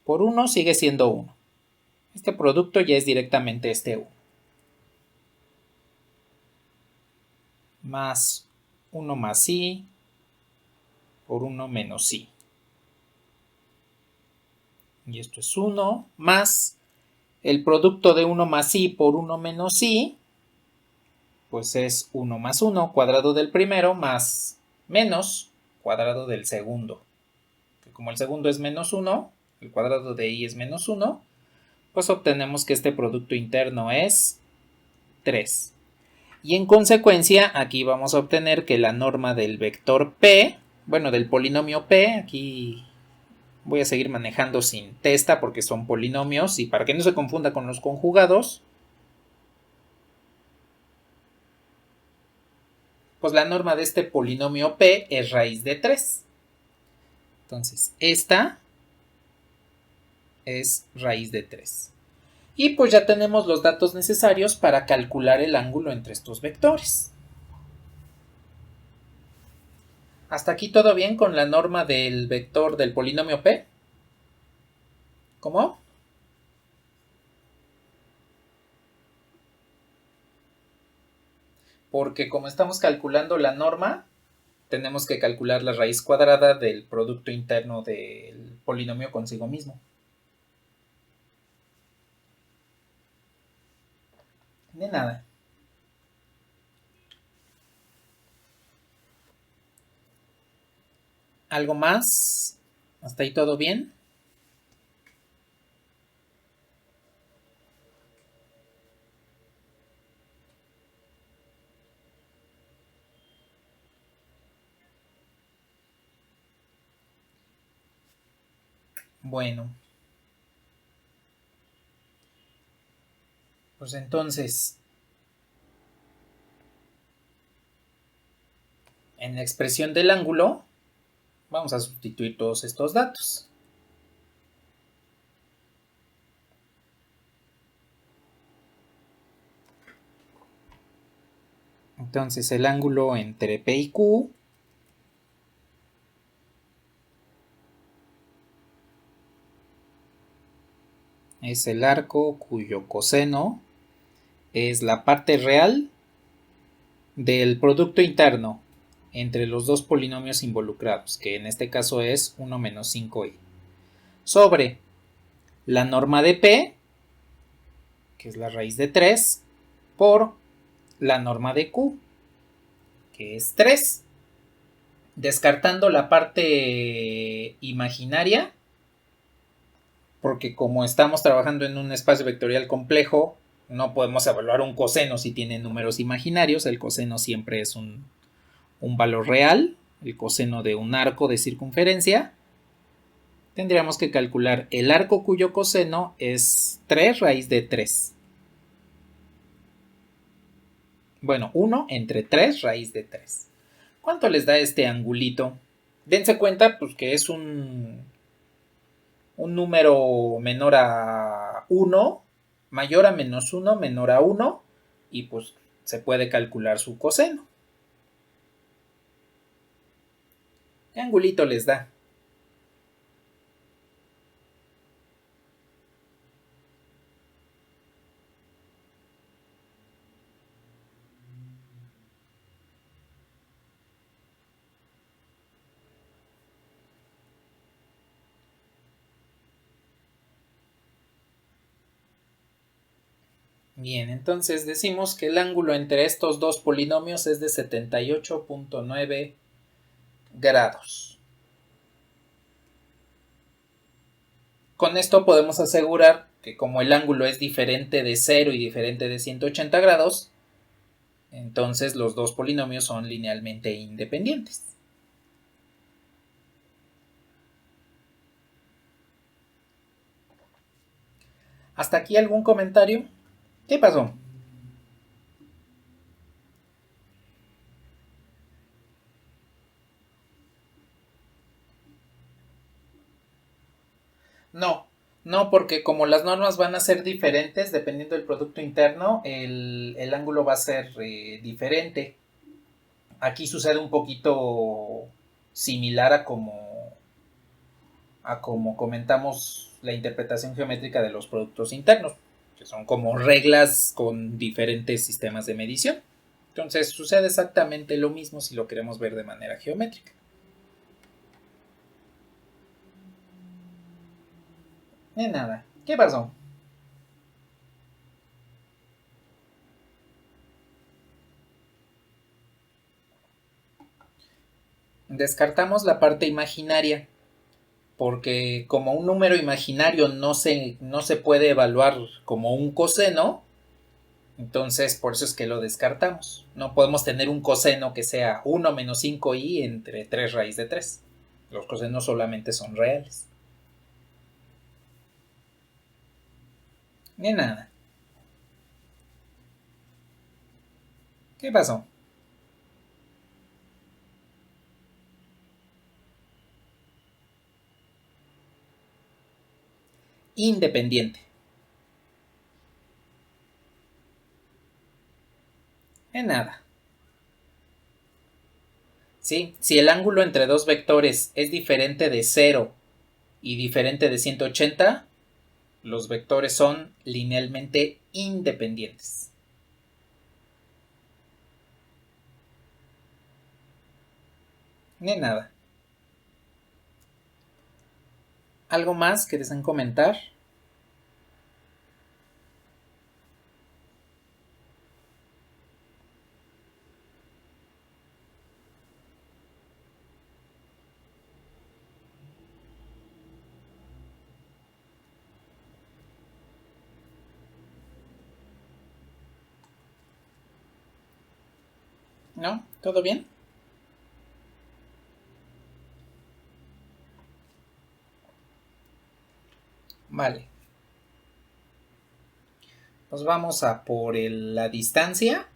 Speaker 1: Por 1 sigue siendo 1. Este producto ya es directamente este 1. Más 1 más i por 1 menos i. Y esto es 1 más el producto de 1 más i por 1 menos i, pues es 1 más 1, cuadrado del primero, más menos cuadrado del segundo. Que como el segundo es menos 1, el cuadrado de i es menos 1, pues obtenemos que este producto interno es 3. Y en consecuencia, aquí vamos a obtener que la norma del vector P, bueno, del polinomio P, aquí voy a seguir manejando sin testa porque son polinomios y para que no se confunda con los conjugados, pues la norma de este polinomio P es raíz de 3. Entonces, esta es raíz de 3. Y pues ya tenemos los datos necesarios para calcular el ángulo entre estos vectores. ¿Hasta aquí todo bien con la norma del vector del polinomio P? ¿Cómo? porque como estamos calculando la norma, tenemos que calcular la raíz cuadrada del producto interno del polinomio consigo mismo. De nada. ¿Algo más? ¿Hasta ahí todo bien? Bueno. Pues entonces, en la expresión del ángulo, vamos a sustituir todos estos datos. Entonces el ángulo entre P y Q es el arco cuyo coseno es la parte real del producto interno entre los dos polinomios involucrados, que en este caso es 1 menos 5i, sobre la norma de P, que es la raíz de 3, por la norma de Q, que es 3. Descartando la parte imaginaria, porque como estamos trabajando en un espacio vectorial complejo, no podemos evaluar un coseno si tiene números imaginarios. El coseno siempre es un valor real, el coseno de un arco de circunferencia. Tendríamos que calcular el arco cuyo coseno es 3 raíz de 3. Bueno, 1 entre 3 raíz de 3. ¿Cuánto les da este angulito? Dense cuenta pues, que es un número menor a 1, mayor a menos 1, menor a 1, y pues se puede calcular su coseno. ¿Qué angulito les da? Bien, entonces decimos que el ángulo entre estos dos polinomios es de 78.9 grados. Con esto podemos asegurar que como el ángulo es diferente de 0 y diferente de 180 grados, entonces los dos polinomios son linealmente independientes. ¿Hasta aquí algún comentario? ¿Qué pasó? No, porque como las normas van a ser diferentes dependiendo del producto interno, el ángulo va a ser diferente. Aquí sucede un poquito similar a como comentamos la interpretación geométrica de los productos internos, que son como reglas con diferentes sistemas de medición. Entonces sucede exactamente lo mismo si lo queremos ver de manera geométrica. De nada. ¿Qué pasó? Descartamos la parte imaginaria, porque como un número imaginario no se puede evaluar como un coseno, entonces por eso es que lo descartamos. No podemos tener un coseno que sea 1 menos 5i entre 3 raíz de 3. Los cosenos solamente son reales. De nada. ¿Qué pasó? Independiente. De nada. ¿Sí? Si el ángulo entre dos vectores es diferente de 0 y diferente de 180, los vectores son linealmente independientes. De nada. ¿Algo más que deseen comentar? ¿No? ¿Todo bien? Vale. Pues vamos a por la distancia.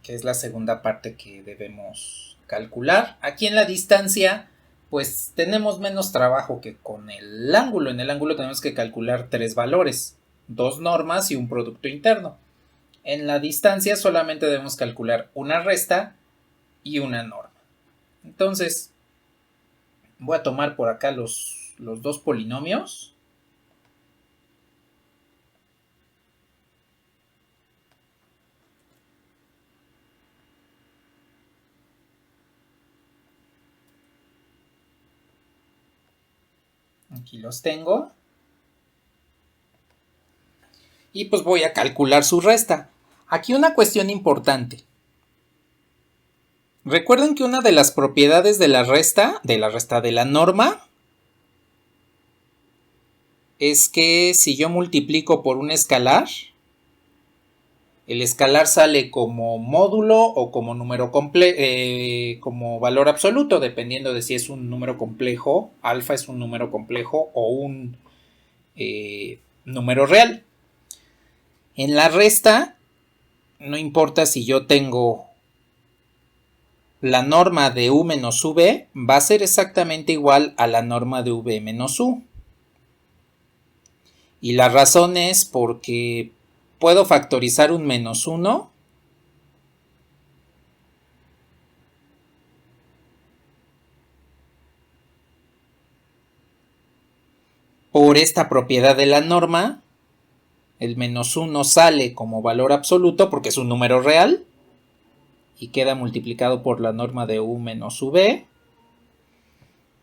Speaker 1: Que es la segunda parte que debemos calcular. Aquí en la distancia, pues tenemos menos trabajo que con el ángulo. En el ángulo tenemos que calcular 3 valores, 2 normas y un producto interno. En la distancia solamente debemos calcular una resta y una norma. Entonces, voy a tomar por acá los dos polinomios. Aquí los tengo. Y pues voy a calcular su resta. Aquí una cuestión importante. Recuerden que una de las propiedades de la resta de la norma, es que si yo multiplico por un escalar, el escalar sale como módulo o como número como valor absoluto, dependiendo de si es un número complejo, alfa es un número complejo o un número real. En la resta, no importa si yo tengo la norma de u menos v, va a ser exactamente igual a la norma de v menos u. Y la razón es porque puedo factorizar un menos 1 por esta propiedad de la norma. El menos 1 sale como valor absoluto porque es un número real y queda multiplicado por la norma de u menos v.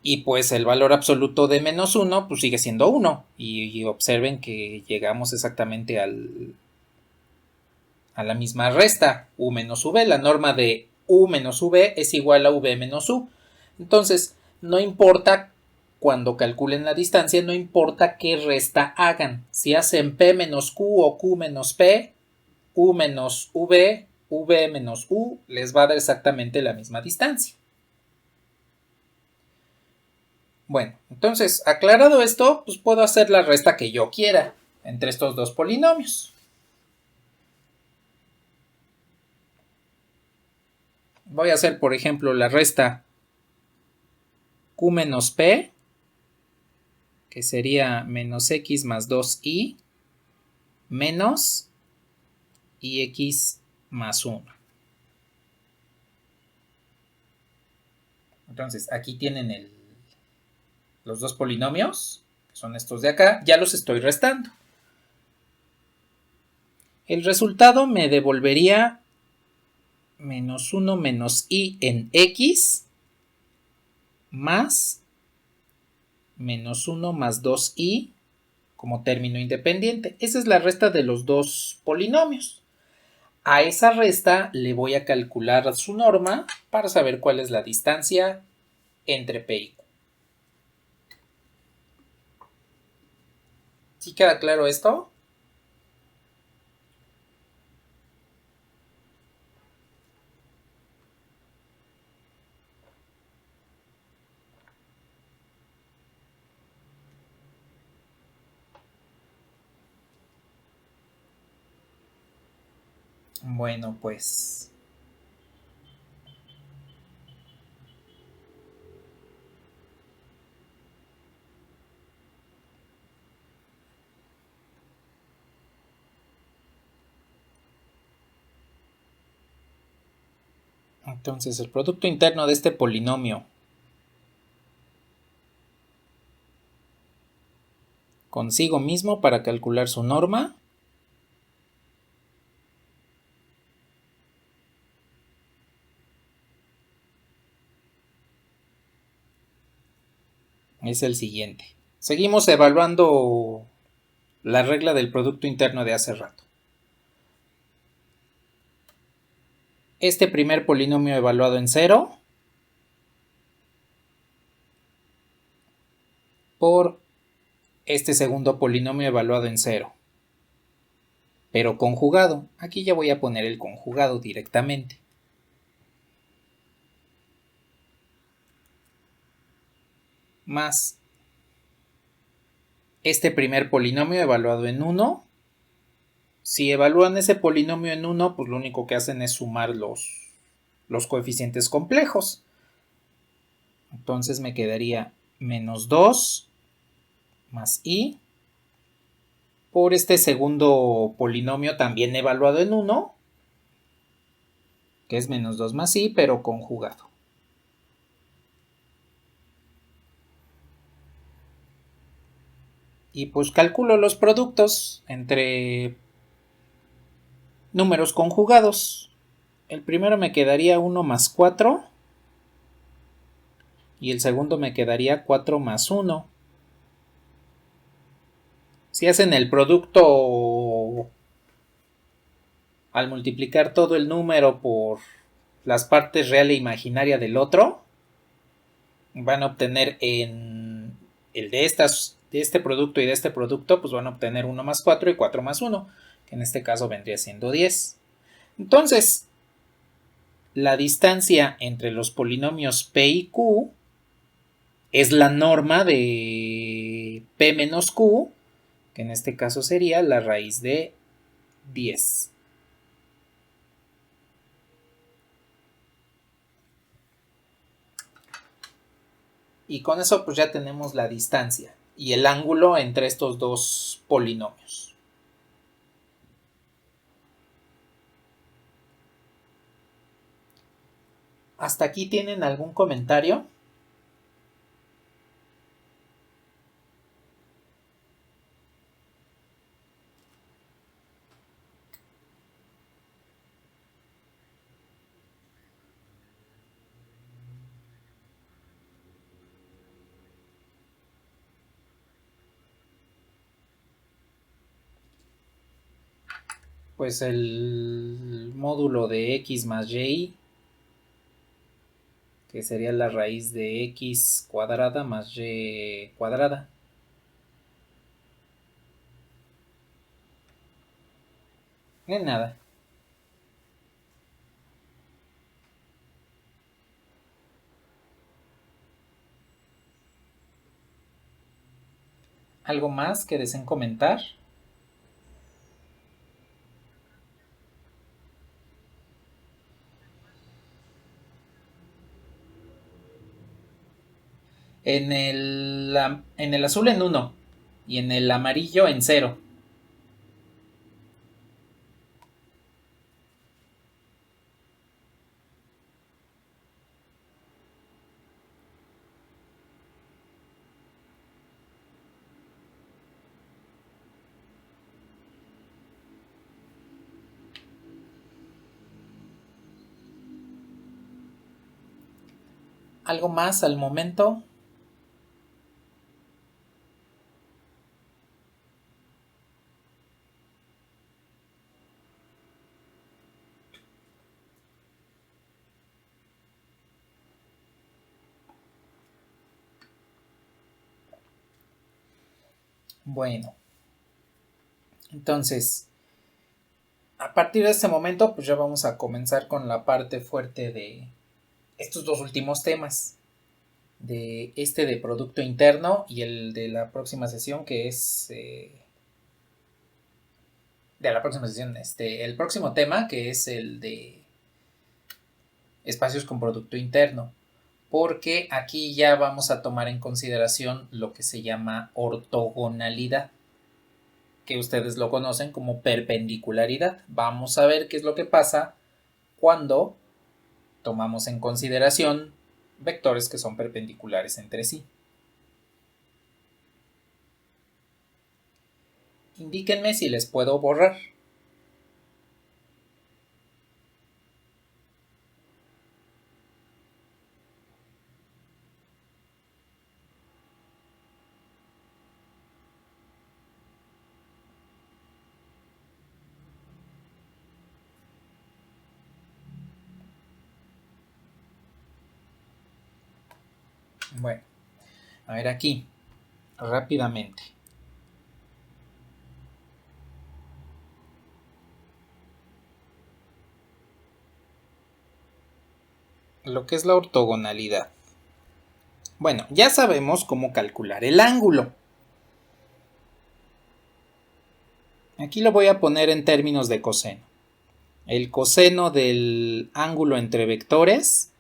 Speaker 1: Y pues el valor absoluto de menos 1 pues sigue siendo 1. Y observen que llegamos exactamente a la misma resta, u menos v. La norma de u menos v es igual a v menos u. Entonces, no importa cuando calculen la distancia, no importa qué resta hagan. Si hacen p menos q o q menos p, u menos v, v menos u, les va a dar exactamente la misma distancia. Bueno, entonces, aclarado esto, pues puedo hacer la resta que yo quiera entre estos dos polinomios. Voy a hacer, por ejemplo, la resta q menos p, que sería menos x más 2y, menos ix más 1. Entonces, aquí tienen los dos polinomios, que son estos de acá, ya los estoy restando. El resultado me devolvería menos 1 menos y en x más menos 1 más 2y como término independiente. Esa es la resta de los dos polinomios. A esa resta le voy a calcular su norma para saber cuál es la distancia entre P y Q. ¿Sí queda claro esto? Bueno, pues entonces el producto interno de este polinomio consigo mismo para calcular su norma es el siguiente. Seguimos evaluando la regla del Producto Interno de hace rato. Este primer polinomio evaluado en 0 por este segundo polinomio evaluado en 0, pero conjugado. Aquí ya voy a poner el conjugado directamente. Más este primer polinomio evaluado en 1. Si evalúan ese polinomio en 1, pues lo único que hacen es sumar los coeficientes complejos. Entonces me quedaría menos 2 más i por este segundo polinomio también evaluado en 1, que es menos 2 más i, pero conjugado. Y pues calculo los productos entre números conjugados. El primero me quedaría 1 más 4 y el segundo me quedaría 4 más 1. Si hacen el producto al multiplicar todo el número por las partes real e imaginaria del otro, van a obtener en el de este producto y de este producto, pues van a obtener 1 más 4 y 4 más 1, que en este caso vendría siendo 10. Entonces, la distancia entre los polinomios P y Q es la norma de P menos Q, que en este caso sería la raíz de 10. Y con eso pues ya tenemos la distancia y el ángulo entre estos dos polinomios. ¿Hasta aquí tienen algún comentario? Pues el módulo de x más y, que sería la raíz de x cuadrada más y cuadrada. De nada. ¿Algo más que deseen comentar? En el azul en 1 y en el amarillo en 0. ¿Algo más al momento? Bueno, entonces, a partir de este momento, pues ya vamos a comenzar con la parte fuerte de estos dos últimos temas. De este de Producto Interno y el de la próxima sesión, que es de la próxima sesión, el próximo tema, que es el de espacios con Producto Interno, porque aquí ya vamos a tomar en consideración lo que se llama ortogonalidad, que ustedes lo conocen como perpendicularidad. Vamos a ver qué es lo que pasa cuando tomamos en consideración vectores que son perpendiculares entre sí. Indíquenme si les puedo borrar. Bueno, a ver aquí, rápidamente. Lo que es la ortogonalidad. Bueno, ya sabemos cómo calcular el ángulo. Aquí lo voy a poner en términos de coseno. El coseno del ángulo entre vectores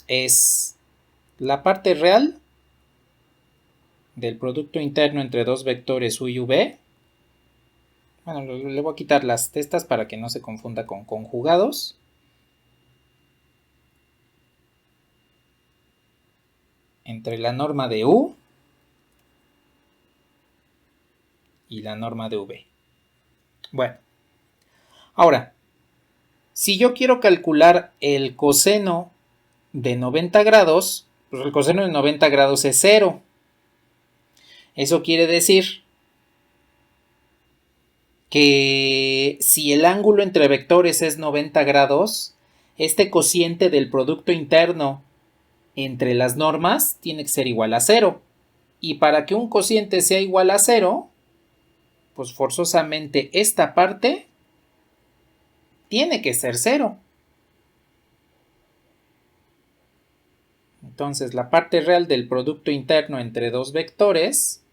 Speaker 1: es la parte real del producto interno entre dos vectores u y v. Bueno, le voy a quitar las testas para que no se confunda con conjugados. Entre la norma de u y la norma de v. Bueno, ahora, si yo quiero calcular el coseno de 90 grados, pues el coseno de 90 grados es 0. Eso quiere decir que si el ángulo entre vectores es 90 grados, este cociente del producto interno entre las normas tiene que ser igual a 0. Y para que un cociente sea igual a 0, pues forzosamente esta parte tiene que ser 0. Entonces la parte real del producto interno entre dos vectores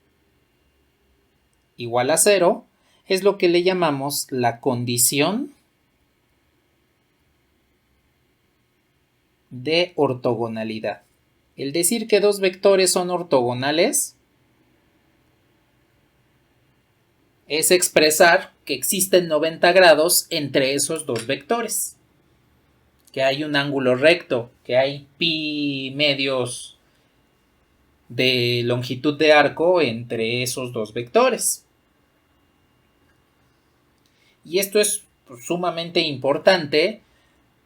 Speaker 1: igual a 0 es lo que le llamamos la condición de ortogonalidad. El decir que dos vectores son ortogonales es expresar que existen 90 grados entre esos dos vectores, que hay un ángulo recto, que hay pi medios de longitud de arco entre esos dos vectores. Y esto es sumamente importante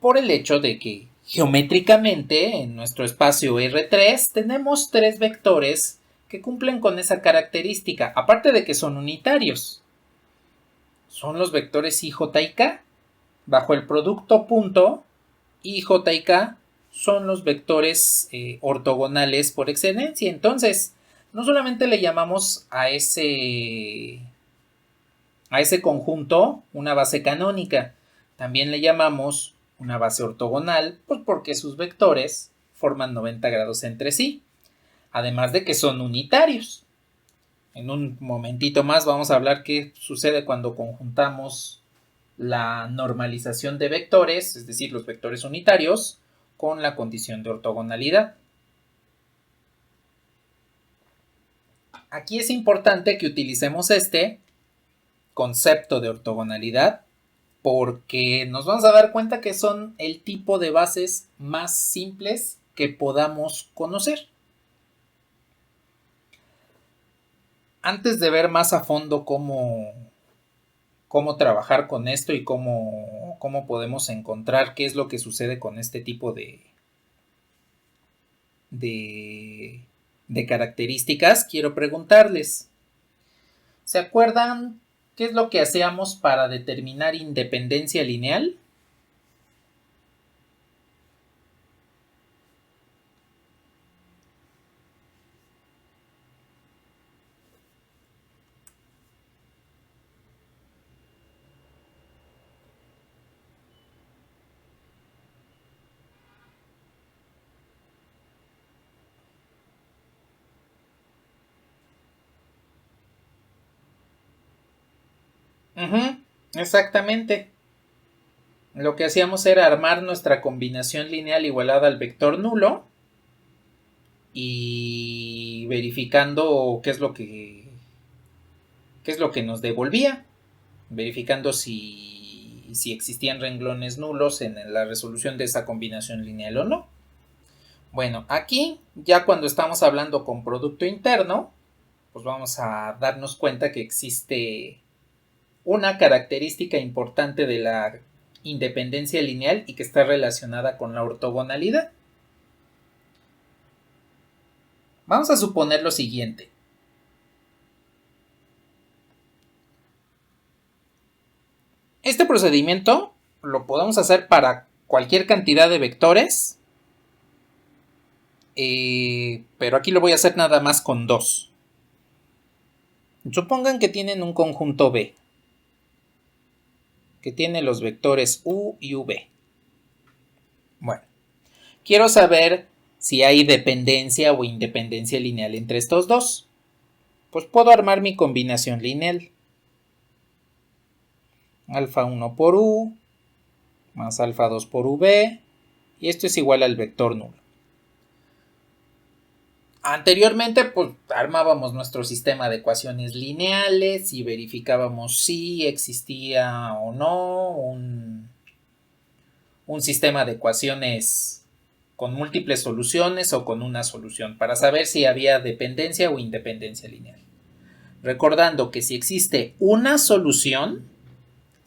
Speaker 1: por el hecho de que geométricamente en nuestro espacio R3 tenemos tres vectores que cumplen con esa característica, aparte de que son unitarios. Son los vectores I, J y K. Bajo el producto punto, I, J y K son los vectores ortogonales por excelencia. Entonces, no solamente le llamamos a ese conjunto una base canónica, también le llamamos una base ortogonal, pues porque sus vectores forman 90 grados entre sí, además de que son unitarios. En un momentito más vamos a hablar qué sucede cuando conjuntamos la normalización de vectores, es decir, los vectores unitarios, con la condición de ortogonalidad. Aquí es importante que utilicemos este concepto de ortogonalidad porque nos vamos a dar cuenta que son el tipo de bases más simples que podamos conocer. Antes de ver más a fondo cómo trabajar con esto y cómo podemos encontrar qué es lo que sucede con este tipo de características, quiero preguntarles, ¿se acuerdan qué es lo que hacíamos para determinar independencia lineal? Exactamente. Lo que hacíamos era armar nuestra combinación lineal igualada al vector nulo y verificando qué es lo que nos devolvía, verificando si existían renglones nulos en la resolución de esa combinación lineal o no. Bueno, aquí ya cuando estamos hablando con producto interno, pues vamos a darnos cuenta que existe una característica importante de la independencia lineal y que está relacionada con la ortogonalidad. Vamos a suponer lo siguiente. Este procedimiento lo podemos hacer para cualquier cantidad de vectores pero aquí lo voy a hacer nada más con 2. Supongan que tienen un conjunto B, que tiene los vectores U y V. Bueno, quiero saber si hay dependencia o independencia lineal entre estos dos. Pues puedo armar mi combinación lineal. Alfa 1 por U más alfa 2 por V, y esto es igual al vector nulo. Anteriormente, pues armábamos nuestro sistema de ecuaciones lineales y verificábamos si existía o no un sistema de ecuaciones con múltiples soluciones o con una solución, para saber si había dependencia o independencia lineal. Recordando que si existe una solución,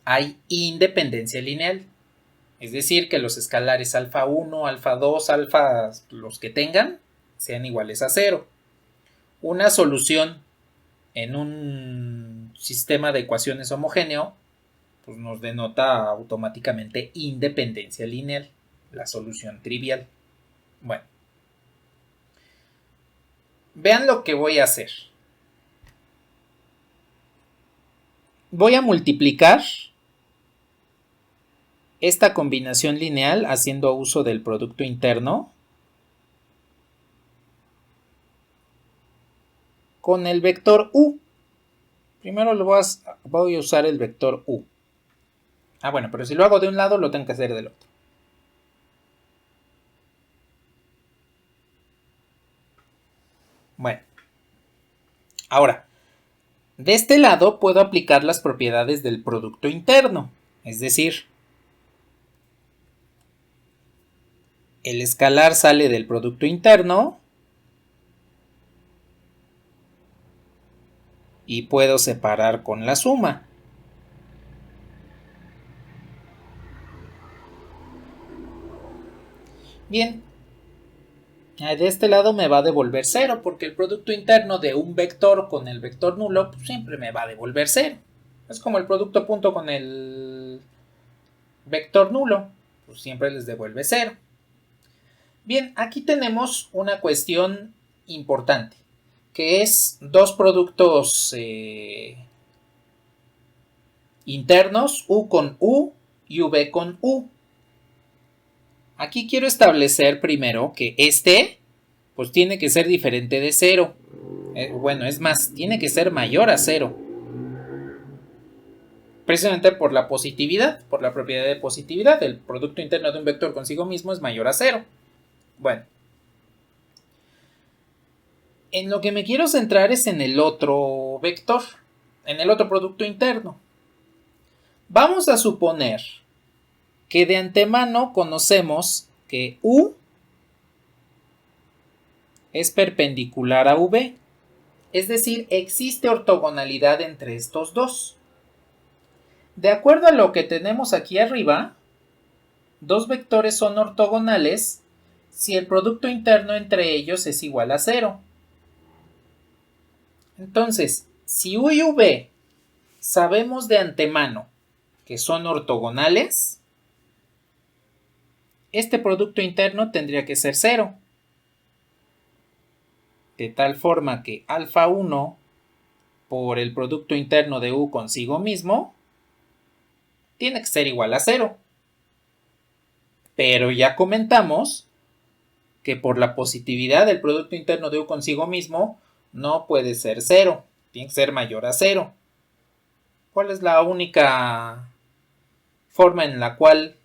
Speaker 1: hay independencia lineal. Es decir, que los escalares alfa 1, alfa 2, alfa los que tengan, sean iguales a 0. Una solución en un sistema de ecuaciones homogéneo, pues nos denota automáticamente independencia lineal, la solución trivial. Bueno, vean lo que voy a hacer. Voy a multiplicar esta combinación lineal haciendo uso del producto interno con el vector U. Primero voy a usar el vector U. Bueno, pero si lo hago de un lado, lo tengo que hacer del otro. Bueno. Ahora, de este lado puedo aplicar las propiedades del producto interno. Es decir, el escalar sale del producto interno y puedo separar con la suma. Bien, de este lado me va a devolver 0 porque el producto interno de un vector con el vector nulo pues siempre me va a devolver 0. Es como el producto punto con el vector nulo, pues siempre les devuelve 0. Bien, aquí tenemos una cuestión importante, que es dos productos internos, U con U y V con U. Aquí quiero establecer primero que este, pues tiene que ser diferente de 0. Bueno, es más, tiene que ser mayor a 0. Precisamente por la positividad, por la propiedad de positividad. El producto interno de un vector consigo mismo es mayor a 0. Bueno. En lo que me quiero centrar es en el otro vector, en el otro producto interno. Vamos a suponer que de antemano conocemos que U es perpendicular a V. Es decir, existe ortogonalidad entre estos dos. De acuerdo a lo que tenemos aquí arriba, dos vectores son ortogonales si el producto interno entre ellos es igual a 0. Entonces, si U y V sabemos de antemano que son ortogonales, este producto interno tendría que ser 0. De tal forma que alfa 1 por el producto interno de U consigo mismo tiene que ser igual a 0. Pero ya comentamos que por la positividad del producto interno de U consigo mismo no puede ser 0, tiene que ser mayor a 0. ¿Cuál es la única forma en la cual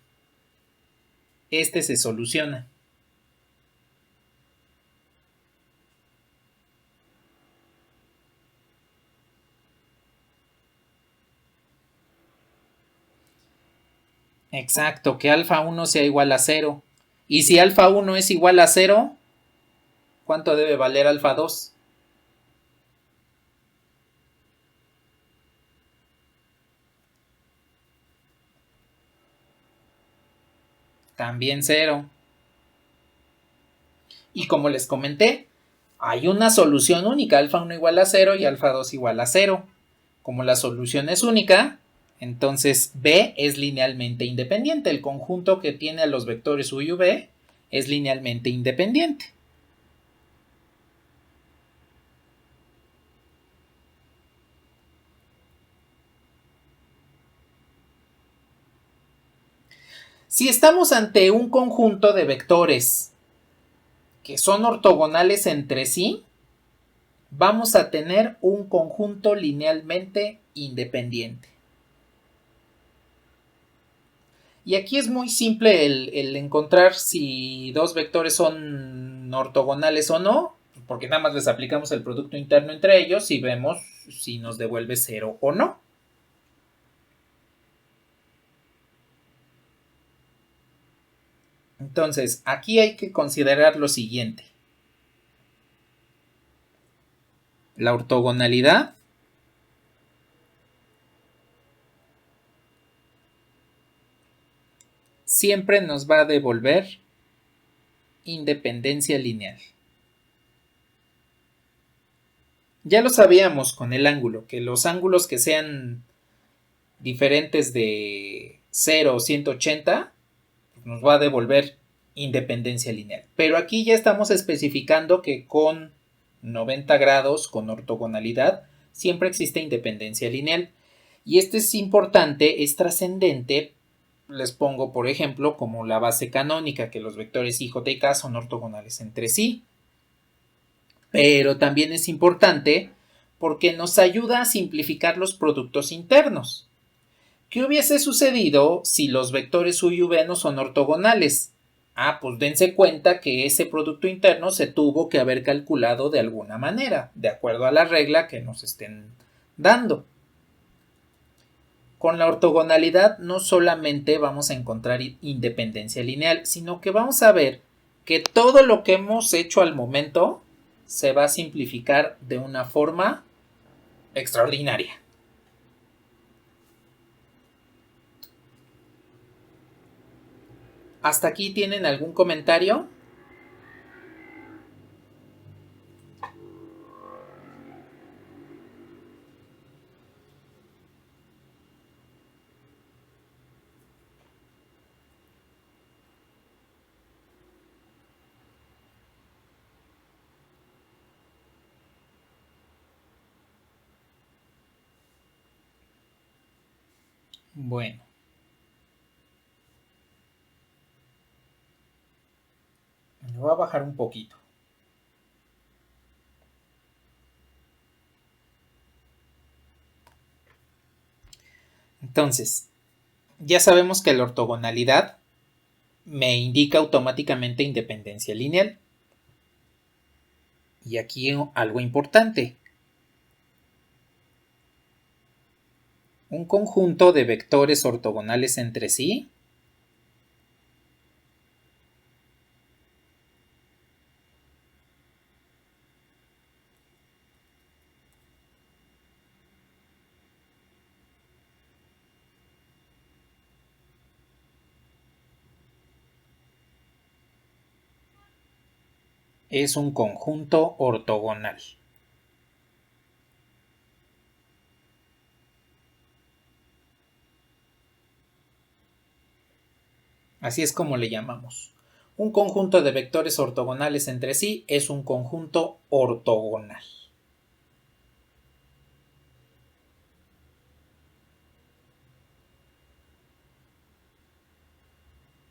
Speaker 1: este se soluciona? Exacto, que alfa 1 sea igual a 0. Y si alfa 1 es igual a 0, ¿cuánto debe valer alfa 2? También 0. Y como les comenté, hay una solución única, alfa 1 igual a 0 y alfa 2 igual a 0. Como la solución es única, entonces B es linealmente independiente. El conjunto que tiene a los vectores U y V es linealmente independiente. Si estamos ante un conjunto de vectores que son ortogonales entre sí, vamos a tener un conjunto linealmente independiente. Y aquí es muy simple el encontrar si dos vectores son ortogonales o no, porque nada más les aplicamos el producto interno entre ellos y vemos si nos devuelve 0 o no. Entonces, aquí hay que considerar lo siguiente. La ortogonalidad siempre nos va a devolver independencia lineal. Ya lo sabíamos con el ángulo, que los ángulos que sean diferentes de 0 o 180 nos va a devolver independencia lineal. Pero aquí ya estamos especificando que con 90 grados, con ortogonalidad, siempre existe independencia lineal. Y esto es importante, es trascendente. Les pongo, por ejemplo, como la base canónica, que los vectores i, j y k son ortogonales entre sí. Pero también es importante porque nos ayuda a simplificar los productos internos. ¿Qué hubiese sucedido si los vectores u y v no son ortogonales? Pues dense cuenta que ese producto interno se tuvo que haber calculado de alguna manera, de acuerdo a la regla que nos estén dando. Con la ortogonalidad no solamente vamos a encontrar independencia lineal, sino que vamos a ver que todo lo que hemos hecho al momento se va a simplificar de una forma extraordinaria. ¿Hasta aquí tienen algún comentario? Bueno. Me voy a bajar un poquito. Entonces, ya sabemos que la ortogonalidad me indica automáticamente independencia lineal. Y aquí algo importante. Un conjunto de vectores ortogonales entre sí es un conjunto ortogonal. Así es como le llamamos. Un conjunto de vectores ortogonales entre sí es un conjunto ortogonal.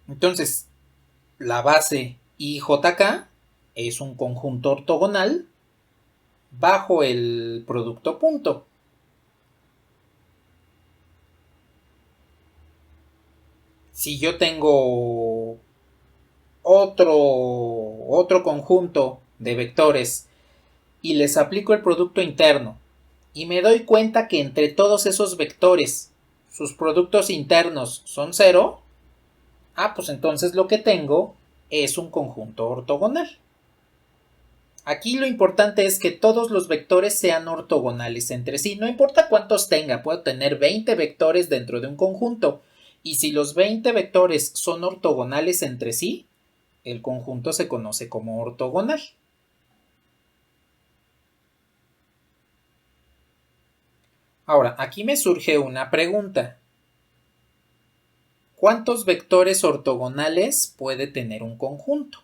Speaker 1: Entonces, la base IJK es un conjunto ortogonal bajo el producto punto. Si yo tengo otro conjunto de vectores y les aplico el producto interno y me doy cuenta que entre todos esos vectores sus productos internos son 0, pues entonces lo que tengo es un conjunto ortogonal. Aquí lo importante es que todos los vectores sean ortogonales entre sí, no importa cuántos tenga, puedo tener 20 vectores dentro de un conjunto, y si los 20 vectores son ortogonales entre sí, el conjunto se conoce como ortogonal. Ahora, aquí me surge una pregunta. ¿Cuántos vectores ortogonales puede tener un conjunto?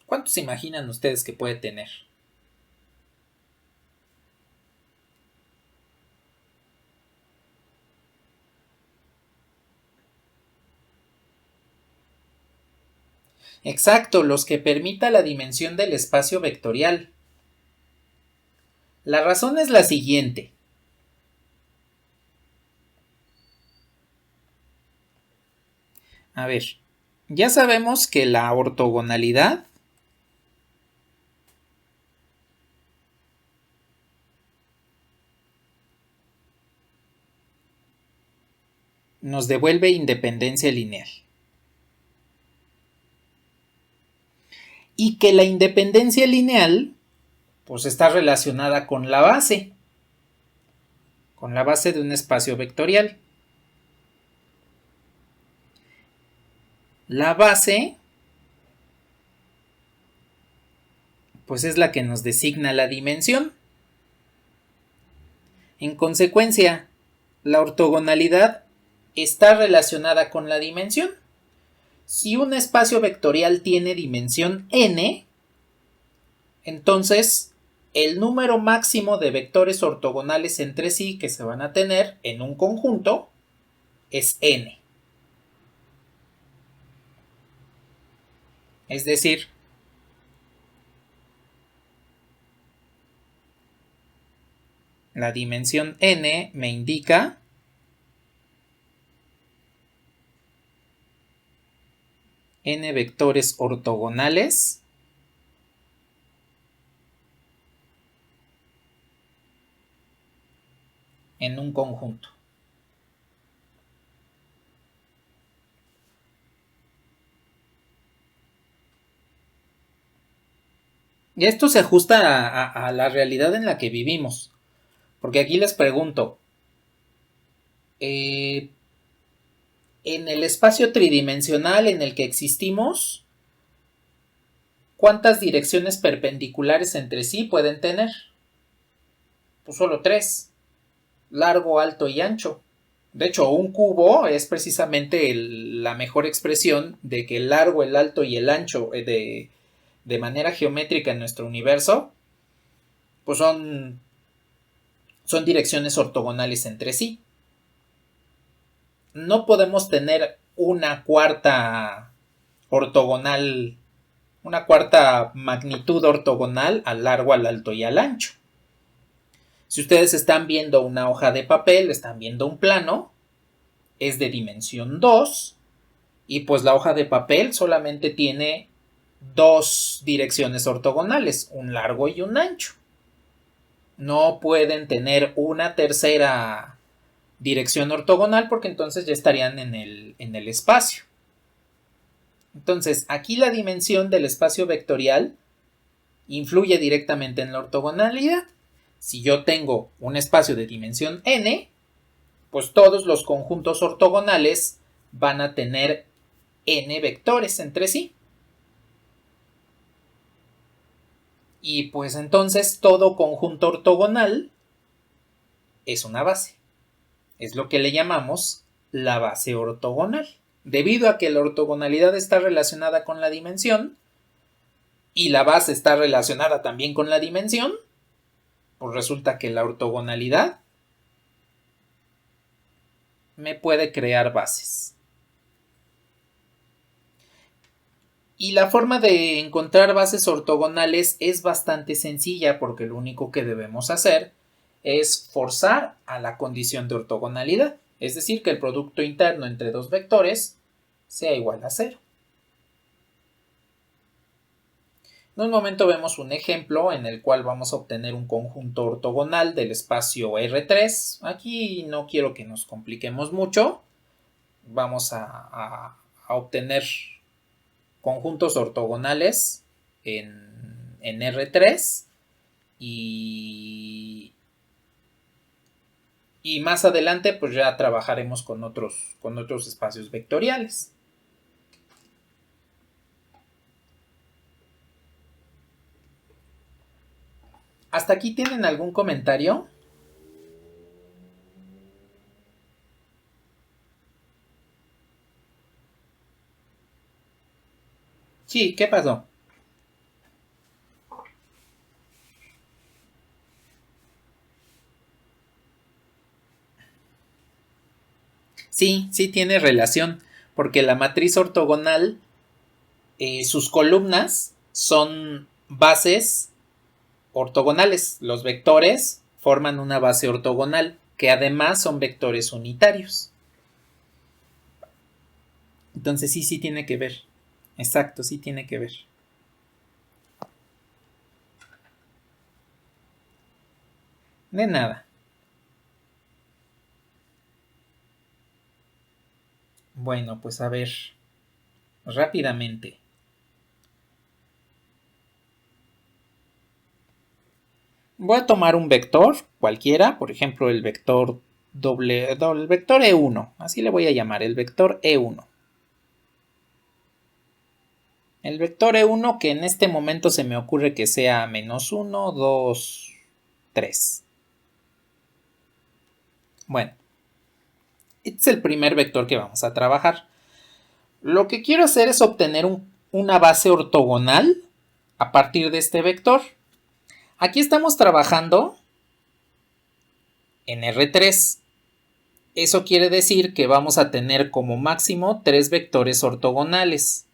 Speaker 1: ¿Cuántos se imaginan ustedes que puede tener? Exacto, los que permita la dimensión del espacio vectorial. La razón es la siguiente. A ver, ya sabemos que la ortogonalidad nos devuelve independencia lineal. Y que la independencia lineal pues está relacionada con la base de un espacio vectorial. La base pues es la que nos designa la dimensión. En consecuencia, la ortogonalidad está relacionada con la dimensión. Si un espacio vectorial tiene dimensión n, entonces el número máximo de vectores ortogonales entre sí que se van a tener en un conjunto es n. Es decir, la dimensión n me indica n vectores ortogonales en un conjunto. Y esto se ajusta a la realidad en la que vivimos. Porque aquí les pregunto, en el espacio tridimensional en el que existimos, ¿cuántas direcciones perpendiculares entre sí pueden tener? Pues solo 3, largo, alto y ancho. De hecho, un cubo es precisamente la mejor expresión de que el largo, el alto y el ancho de manera geométrica en nuestro universo, pues son direcciones ortogonales entre sí. No podemos tener una cuarta ortogonal, una cuarta magnitud ortogonal al largo, al alto y al ancho. Si ustedes están viendo una hoja de papel, están viendo un plano, es de dimensión 2 y pues la hoja de papel solamente tiene 2 direcciones ortogonales, un largo y un ancho. No pueden tener una tercera dirección ortogonal porque entonces ya estarían en el espacio. Entonces, aquí la dimensión del espacio vectorial influye directamente en la ortogonalidad. Si yo tengo un espacio de dimensión n, pues todos los conjuntos ortogonales van a tener n vectores entre sí. Y pues entonces todo conjunto ortogonal es una base. Es lo que le llamamos la base ortogonal. Debido a que la ortogonalidad está relacionada con la dimensión y la base está relacionada también con la dimensión, pues resulta que la ortogonalidad me puede crear bases. Y la forma de encontrar bases ortogonales es bastante sencilla porque lo único que debemos hacer es forzar a la condición de ortogonalidad, es decir, que el producto interno entre dos vectores sea igual a 0. En un momento vemos un ejemplo en el cual vamos a obtener un conjunto ortogonal del espacio R3. Aquí no quiero que nos compliquemos mucho. Vamos a obtener conjuntos ortogonales en R3 y más adelante pues ya trabajaremos con otros espacios vectoriales. ¿Hasta aquí tienen algún comentario? Sí, ¿qué pasó? Sí tiene relación, porque la matriz ortogonal sus columnas son bases ortogonales. Los vectores forman una base ortogonal, que además son vectores unitarios. Entonces sí tiene que ver. Exacto, sí tiene que ver. De nada. Bueno, pues a ver, rápidamente. Voy a tomar un vector cualquiera, por ejemplo el vector el vector E1, así le voy a llamar, el vector E1. El vector E1 que en este momento se me ocurre que sea -1, 2, 3. Bueno, este es el primer vector que vamos a trabajar. Lo que quiero hacer es obtener una base ortogonal a partir de este vector. Aquí estamos trabajando en R3. Eso quiere decir que vamos a tener como máximo 3 vectores ortogonales.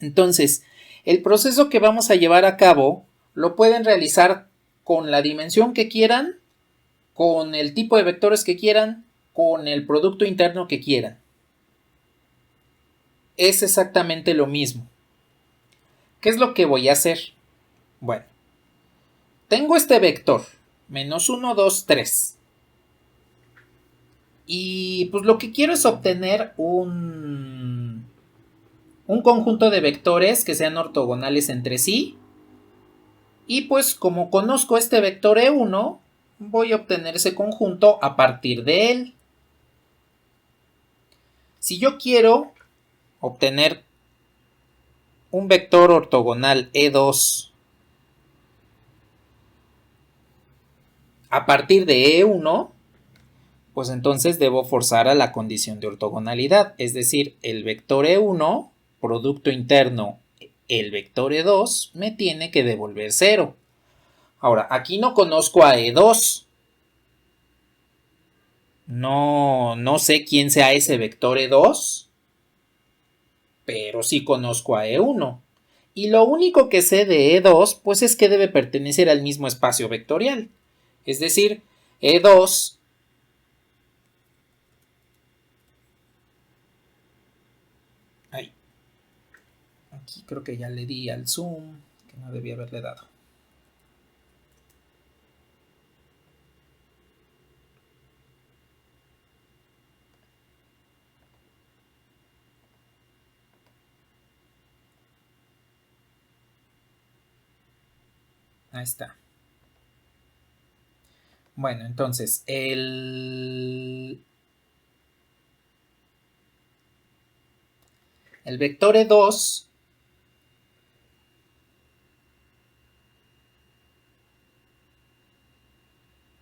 Speaker 1: Entonces, el proceso que vamos a llevar a cabo lo pueden realizar con la dimensión que quieran, con el tipo de vectores que quieran, con el producto interno que quieran. Es exactamente lo mismo. ¿Qué es lo que voy a hacer? Bueno, tengo este vector, -1, 2, 3. Y pues lo que quiero es obtener un conjunto de vectores que sean ortogonales entre sí. Y pues como conozco este vector E1, voy a obtener ese conjunto a partir de él. Si yo quiero obtener un vector ortogonal E2 a partir de E1, pues entonces debo forzar a la condición de ortogonalidad, es decir, el vector E1, producto interno, el vector E2, me tiene que devolver 0. Ahora, aquí no conozco a E2. No sé quién sea ese vector E2, pero sí conozco a E1. Y lo único que sé de E2, pues es que debe pertenecer al mismo espacio vectorial. Es decir, E2 Ay, aquí creo que ya le di al zoom, que no debía haberle dado. Ahí está. Bueno, entonces, el vector E2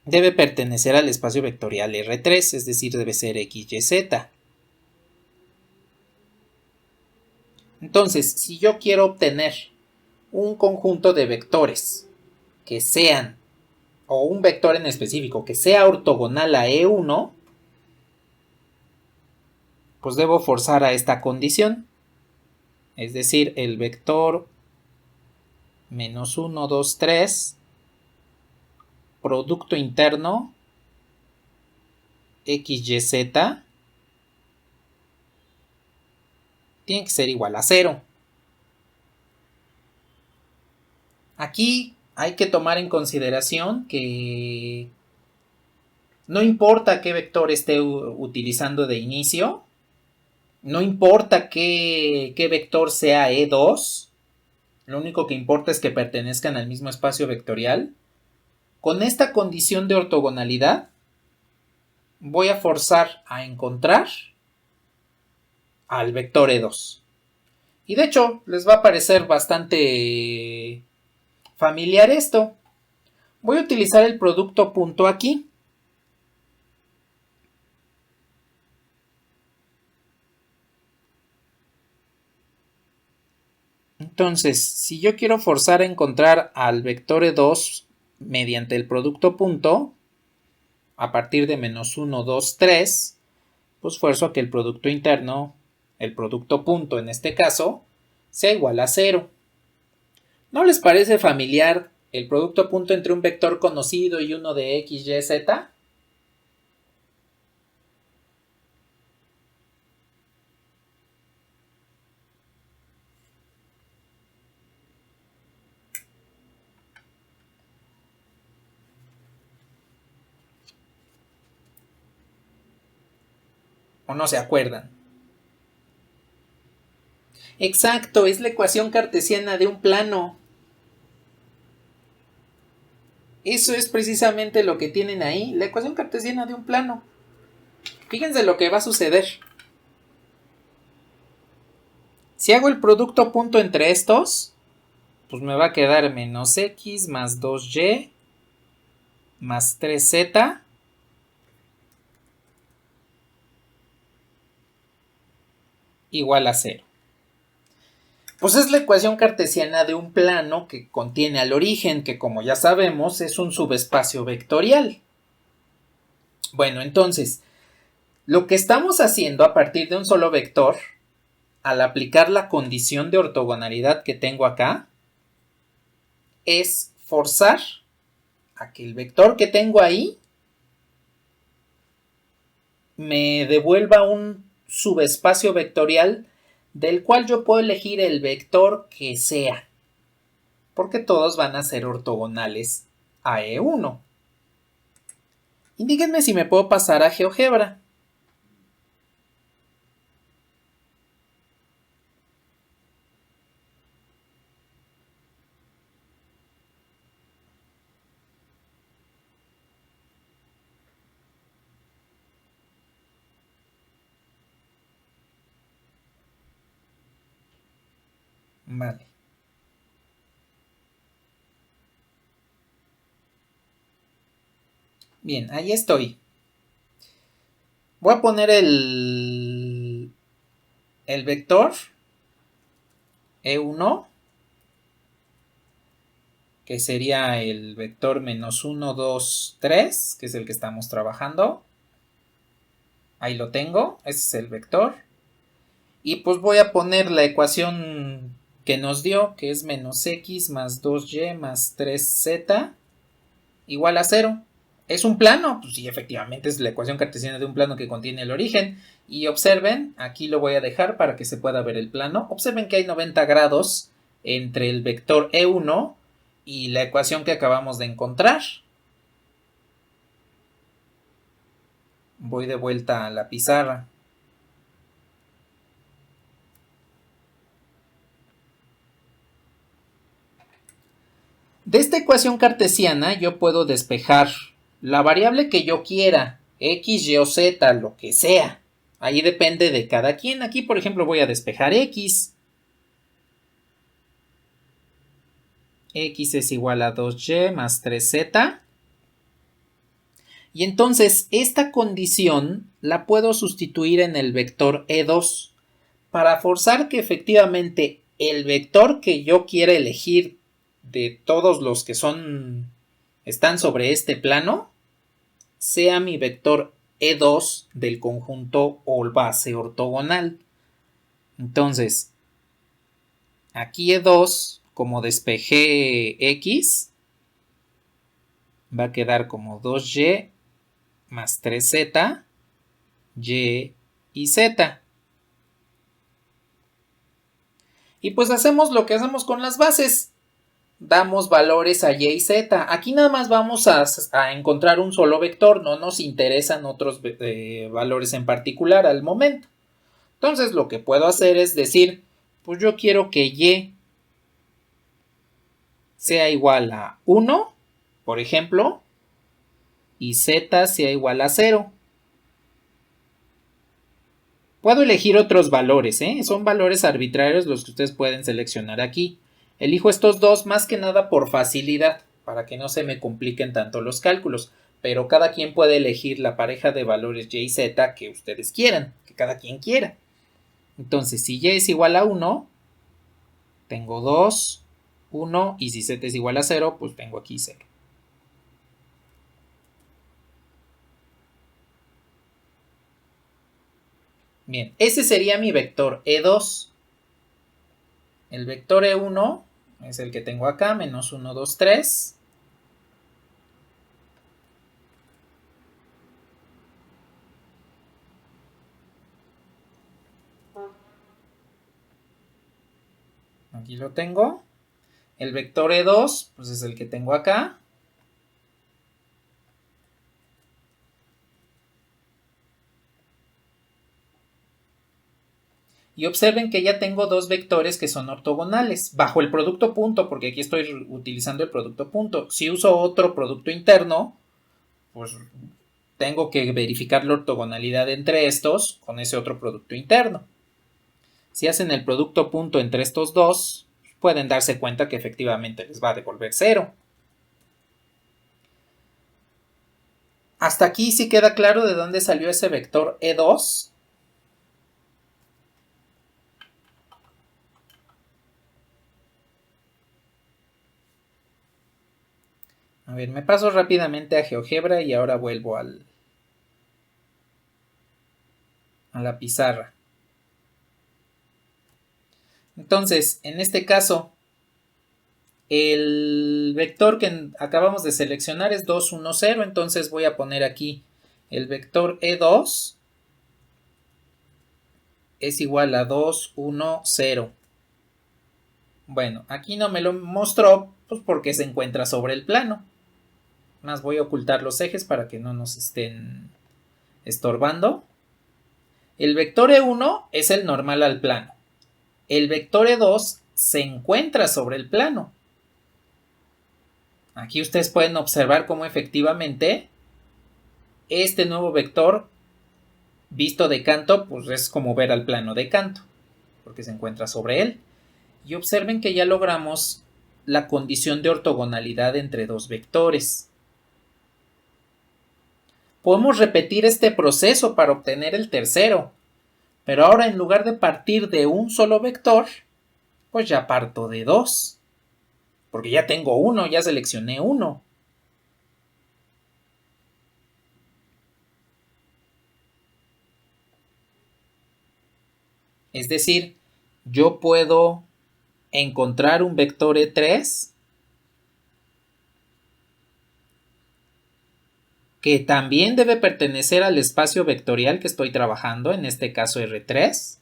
Speaker 1: debe pertenecer al espacio vectorial R3, es decir, debe ser X, Y, Z. Entonces, si yo quiero obtener un conjunto de vectores que sean, o un vector en específico que sea ortogonal a E1, pues debo forzar a esta condición. Es decir, el vector -1, 2, 3, producto interno, X, Y, Z, tiene que ser igual a 0. Aquí hay que tomar en consideración que no importa qué vector esté utilizando de inicio, no importa qué vector sea E2, lo único que importa es que pertenezcan al mismo espacio vectorial. Con esta condición de ortogonalidad, voy a forzar a encontrar al vector E2. Y de hecho, les va a parecer bastante familiar esto. Voy a utilizar el producto punto aquí. Entonces, si yo quiero forzar a encontrar al vector E2 mediante el producto punto, a partir de menos 1, 2, 3, pues fuerzo a que el producto interno, el producto punto en este caso, sea igual a 0. ¿No les parece familiar el producto punto entre un vector conocido y uno de x, y, z? ¿O no se acuerdan? Exacto, es la ecuación cartesiana de un plano. Eso es precisamente lo que tienen ahí, la ecuación cartesiana de un plano. Fíjense lo que va a suceder. Si hago el producto punto entre estos, pues me va a quedar menos x más 2y más 3z igual a 0. Pues es la ecuación cartesiana de un plano que contiene al origen, que como ya sabemos es un subespacio vectorial. Bueno, entonces, lo que estamos haciendo a partir de un solo vector, al aplicar la condición de ortogonalidad que tengo acá, es forzar a que el vector que tengo ahí me devuelva un subespacio vectorial del cual yo puedo elegir el vector que sea, porque todos van a ser ortogonales a E1. Indíquenme si me puedo pasar a GeoGebra. Vale. Bien, ahí estoy. Voy a poner el vector E1, que sería el vector menos 1, 2, 3, que es el que estamos trabajando. Ahí lo tengo, ese es el vector. Y pues voy a poner la ecuación que nos dio, que es menos x más 2y más 3z igual a 0. ¿Es un plano? Pues sí, efectivamente es la ecuación cartesiana de un plano que contiene el origen. Y observen, aquí lo voy a dejar para que se pueda ver el plano. Observen que hay 90 grados entre el vector E1 y la ecuación que acabamos de encontrar. Voy de vuelta a la pizarra. De esta ecuación cartesiana yo puedo despejar la variable que yo quiera, x, y o z, lo que sea. Ahí depende de cada quien. Aquí, por ejemplo, voy a despejar x. X es igual a 2y más 3z. Y entonces esta condición la puedo sustituir en el vector E2 para forzar que efectivamente el vector que yo quiera elegir de todos los que están sobre este plano sea mi vector E2 del conjunto o base ortogonal. Entonces, aquí E2, como despejé X, va a quedar como 2y más 3z, y y z. Y pues hacemos lo que hacemos con las bases. Damos valores a y y z. Aquí nada más vamos a encontrar un solo vector, no nos interesan otros valores en particular al momento. Entonces lo que puedo hacer es decir, pues yo quiero que y sea igual a 1, por ejemplo, y z sea igual a 0. Puedo elegir otros valores, son valores arbitrarios los que ustedes pueden seleccionar aquí. Elijo estos dos más que nada por facilidad, para que no se me compliquen tanto los cálculos, pero cada quien puede elegir la pareja de valores y y z que ustedes quieran, que cada quien quiera. Entonces, si y es igual a 1, Tengo 2, 1 y si z es igual a 0, pues tengo aquí 0. Bien, ese sería mi vector E2. El vector E1 es el que tengo acá, menos 1, 2, 3. Aquí lo tengo. El vector E2, pues es el que tengo acá. Y observen que ya tengo dos vectores que son ortogonales, bajo el producto punto, porque aquí estoy utilizando el producto punto. Si uso otro producto interno, pues tengo que verificar la ortogonalidad entre estos con ese otro producto interno. Si hacen el producto punto entre estos dos, pueden darse cuenta que efectivamente les va a devolver 0. Hasta aquí sí queda claro de dónde salió ese vector E2. A ver, me paso rápidamente a GeoGebra y ahora vuelvo a la pizarra. Entonces, en este caso, el vector que acabamos de seleccionar es 2, 1, 0. Entonces voy a poner aquí el vector E2 es igual a 2, 1, 0. Bueno, aquí no me lo mostró pues porque se encuentra sobre el plano. Más voy a ocultar los ejes para que no nos estén estorbando. El vector E1 es el normal al plano. El vector E2 se encuentra sobre el plano. Aquí ustedes pueden observar cómo efectivamente este nuevo vector visto de canto pues es como ver al plano de canto, porque se encuentra sobre él. Y observen que ya logramos la condición de ortogonalidad entre dos vectores. Podemos repetir este proceso para obtener el tercero, pero ahora en lugar de partir de un solo vector, pues ya parto de dos, porque ya tengo uno, ya seleccioné uno. Es decir, yo puedo encontrar un vector E3 que también debe pertenecer al espacio vectorial que estoy trabajando, en este caso R3,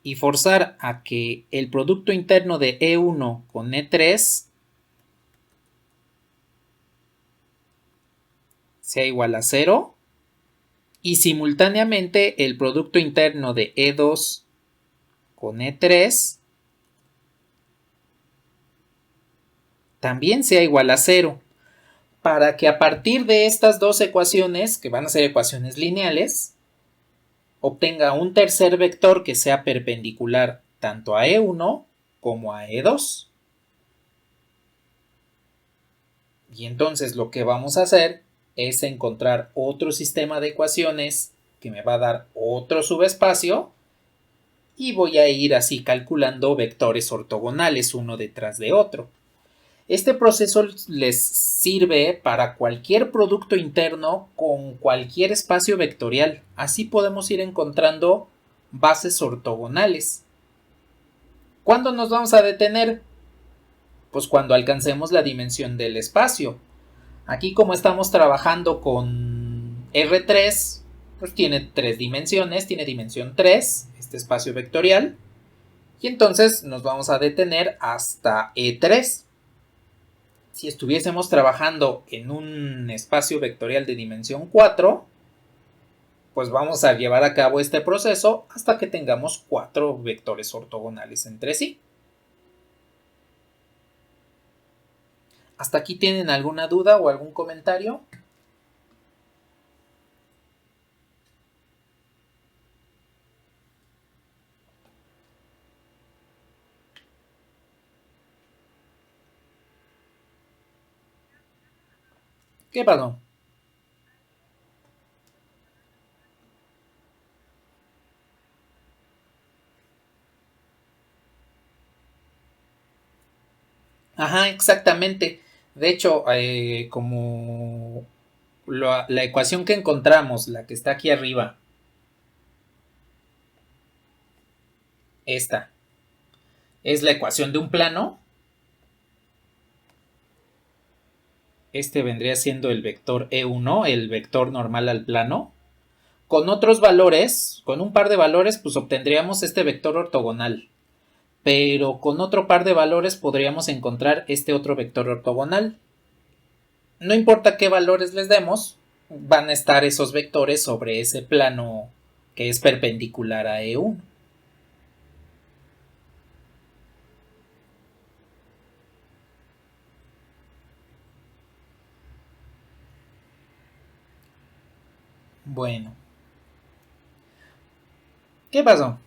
Speaker 1: y forzar a que el producto interno de E1 con E3 sea igual a 0 y simultáneamente el producto interno de E2 con E3 también sea igual a 0, para que a partir de estas dos ecuaciones, que van a ser ecuaciones lineales, obtenga un tercer vector que sea perpendicular tanto a E1 como a E2. Y entonces lo que vamos a hacer es encontrar otro sistema de ecuaciones que me va a dar otro subespacio y voy a ir así calculando vectores ortogonales uno detrás de otro. Este proceso les sirve para cualquier producto interno con cualquier espacio vectorial. Así podemos ir encontrando bases ortogonales. ¿Cuándo nos vamos a detener? Pues cuando alcancemos la dimensión del espacio. Aquí como estamos trabajando con R3, pues tiene tres dimensiones, tiene dimensión 3, este espacio vectorial, y entonces nos vamos a detener hasta E3. Si estuviésemos trabajando en un espacio vectorial de dimensión 4, pues vamos a llevar a cabo este proceso hasta que tengamos 4 vectores ortogonales entre sí. ¿Hasta aquí tienen alguna duda o algún comentario? ¿Qué pasó? Ajá, exactamente. De hecho, como la ecuación que encontramos, la que está aquí arriba, esta, es la ecuación de un plano. Este vendría siendo el vector E1, el vector normal al plano. Con otros valores, con un par de valores, pues obtendríamos este vector ortogonal. Pero con otro par de valores podríamos encontrar este otro vector ortogonal. No importa qué valores les demos, van a estar esos vectores sobre ese plano que es perpendicular a E1. Bueno, ¿qué pasó?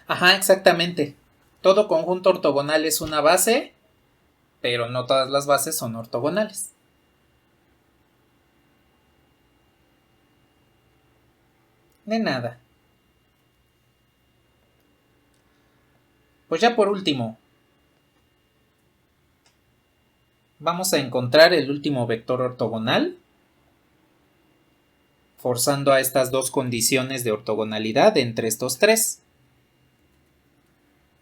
Speaker 1: Ajá, exactamente. Todo conjunto ortogonal es una base, pero no todas las bases son ortogonales. De nada. Pues ya por último, vamos a encontrar el último vector ortogonal, forzando a estas dos condiciones de ortogonalidad entre estos tres.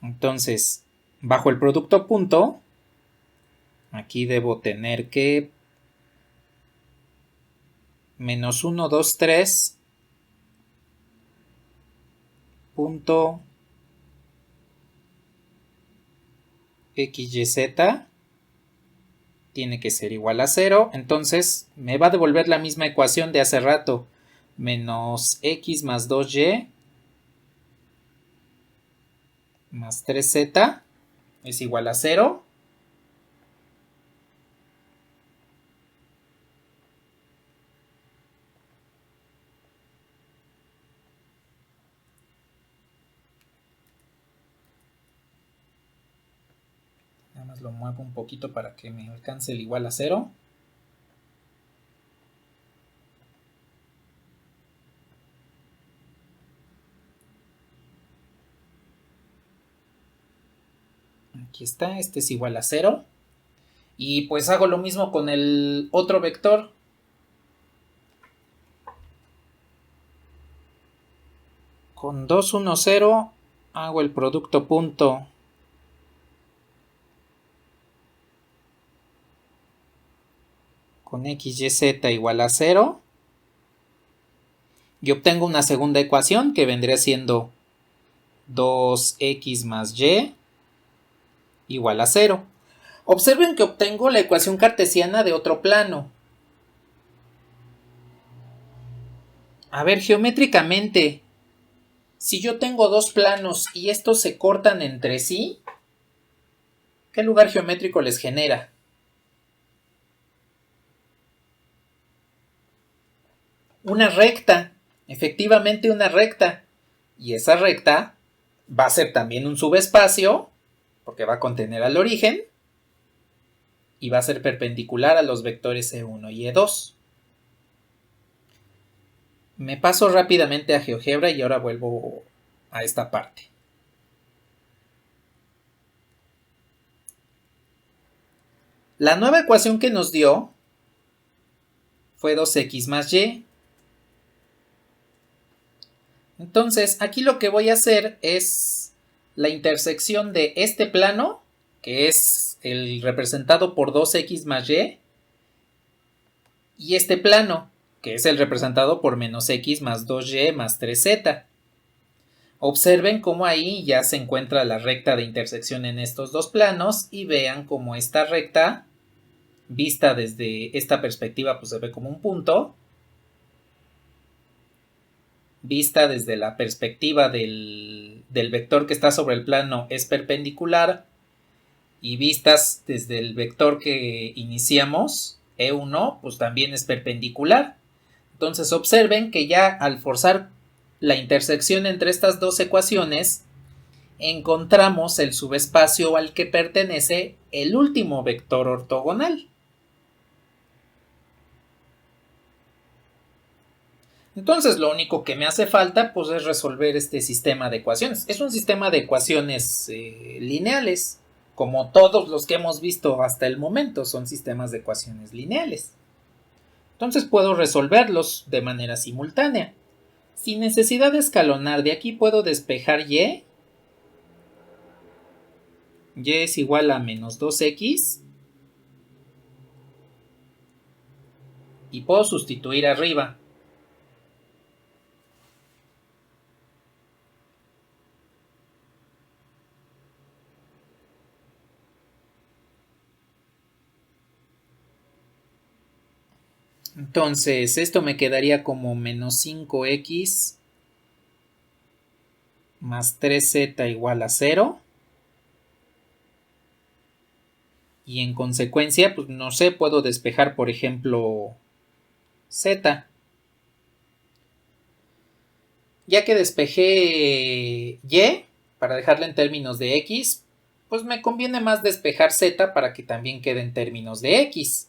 Speaker 1: Entonces, bajo el producto punto, aquí debo tener que menos 1, 2, 3 punto XYZ tiene que ser igual a 0. Entonces me va a devolver la misma ecuación de hace rato. Menos X más 2Y más 3Z es igual a 0. Nada más lo muevo un poquito para que me alcance el igual a 0. Aquí está, este es igual a 0. Y pues hago lo mismo con el otro vector. Con 2, 1, 0 hago el producto punto con x, y, z igual a 0. Y obtengo una segunda ecuación que vendría siendo 2x más y igual a 0. Observen que obtengo la ecuación cartesiana de otro plano. A ver, geométricamente, si yo tengo dos planos y estos se cortan entre sí, ¿qué lugar geométrico les genera? Una recta, efectivamente una recta. Y esa recta va a ser también un subespacio, porque va a contener al origen, y va a ser perpendicular a los vectores E1 y E2. Me paso rápidamente a GeoGebra y ahora vuelvo a esta parte. La nueva ecuación que nos dio fue 2x más y. Entonces, aquí lo que voy a hacer es la intersección de este plano, que es el representado por 2x más y este plano, que es el representado por menos x más 2y más 3z. Observen cómo ahí ya se encuentra la recta de intersección en estos dos planos y vean cómo esta recta, vista desde esta perspectiva, pues se ve como un punto. Vista desde la perspectiva del vector que está sobre el plano es perpendicular, y vistas desde el vector que iniciamos, E1, pues también es perpendicular. Entonces observen que ya al forzar la intersección entre estas dos ecuaciones, encontramos el subespacio al que pertenece el último vector ortogonal. Entonces lo único que me hace falta pues es resolver este sistema de ecuaciones. Es un sistema de ecuaciones lineales, como todos los que hemos visto hasta el momento son sistemas de ecuaciones lineales. Entonces puedo resolverlos de manera simultánea. Sin necesidad de escalonar, de aquí puedo despejar y. Y es igual a menos 2x. Y puedo sustituir arriba. Entonces esto me quedaría como menos 5x más 3z igual a 0. Y en consecuencia, pues no sé, puedo despejar, por ejemplo, z. Ya que despejé y, para dejarla en términos de x, pues me conviene más despejar z para que también quede en términos de x.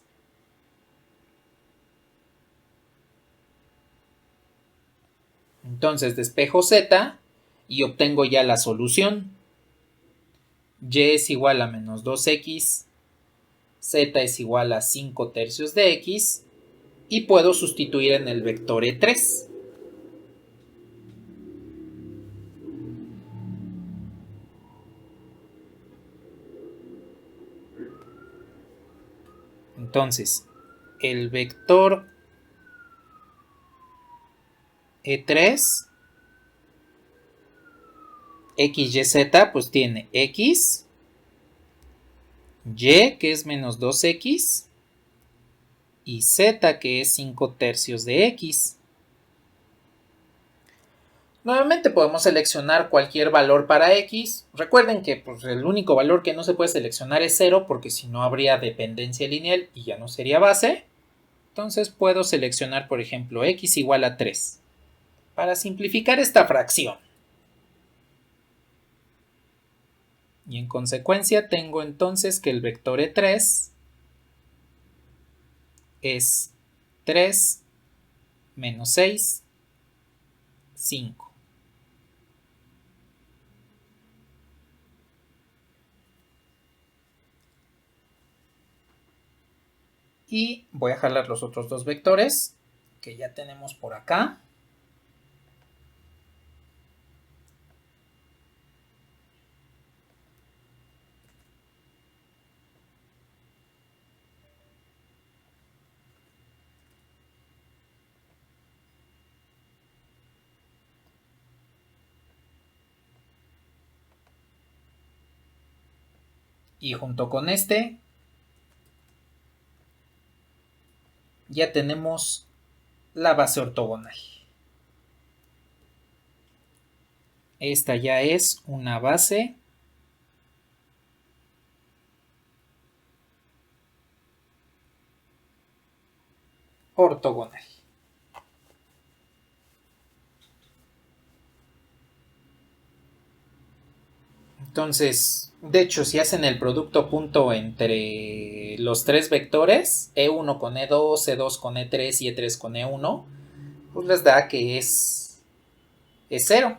Speaker 1: Entonces despejo z y obtengo ya la solución. Y es igual a menos 2x, z es igual a 5 tercios de x, y puedo sustituir en el vector e3. Entonces, el vector e3, x, y, z, pues tiene x, y, que es menos 2x, y z, que es 5 tercios de x. Nuevamente podemos seleccionar cualquier valor para x. Recuerden que pues, el único valor que no se puede seleccionar es 0, porque si no habría dependencia lineal y ya no sería base. Entonces puedo seleccionar, por ejemplo, x igual a 3. Para simplificar esta fracción. Y en consecuencia tengo entonces que el vector e3 es 3 menos 6, 5. Y voy a jalar los otros dos vectores que ya tenemos por acá. Y junto con este ya tenemos la base ortogonal. Esta ya es una base ortogonal. Entonces, de hecho, si hacen el producto punto entre los tres vectores, E1 con E2, E2 con E3 y E3 con E1, pues les da que es 0.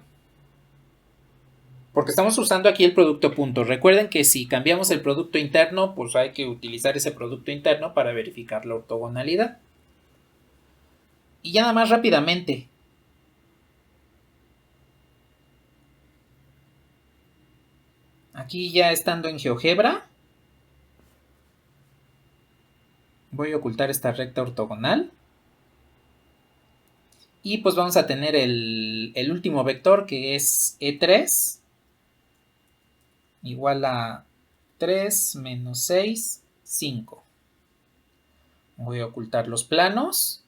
Speaker 1: Porque estamos usando aquí el producto punto. Recuerden que si cambiamos el producto interno, pues hay que utilizar ese producto interno para verificar la ortogonalidad. Y ya nada más rápidamente. Aquí ya estando en GeoGebra, voy a ocultar esta recta ortogonal. Y pues vamos a tener el último vector, que es E3 igual a 3 menos 6, 5. Voy a ocultar los planos.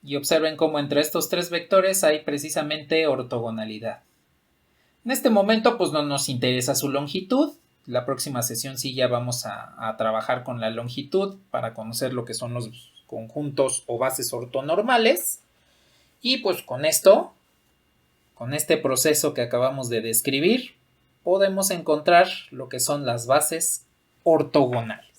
Speaker 1: Y observen cómo entre estos tres vectores hay precisamente ortogonalidad. En este momento pues no nos interesa su longitud. La próxima sesión sí ya vamos a trabajar con la longitud para conocer lo que son los conjuntos o bases ortonormales. Y pues con esto, con este proceso que acabamos de describir, podemos encontrar lo que son las bases ortogonales.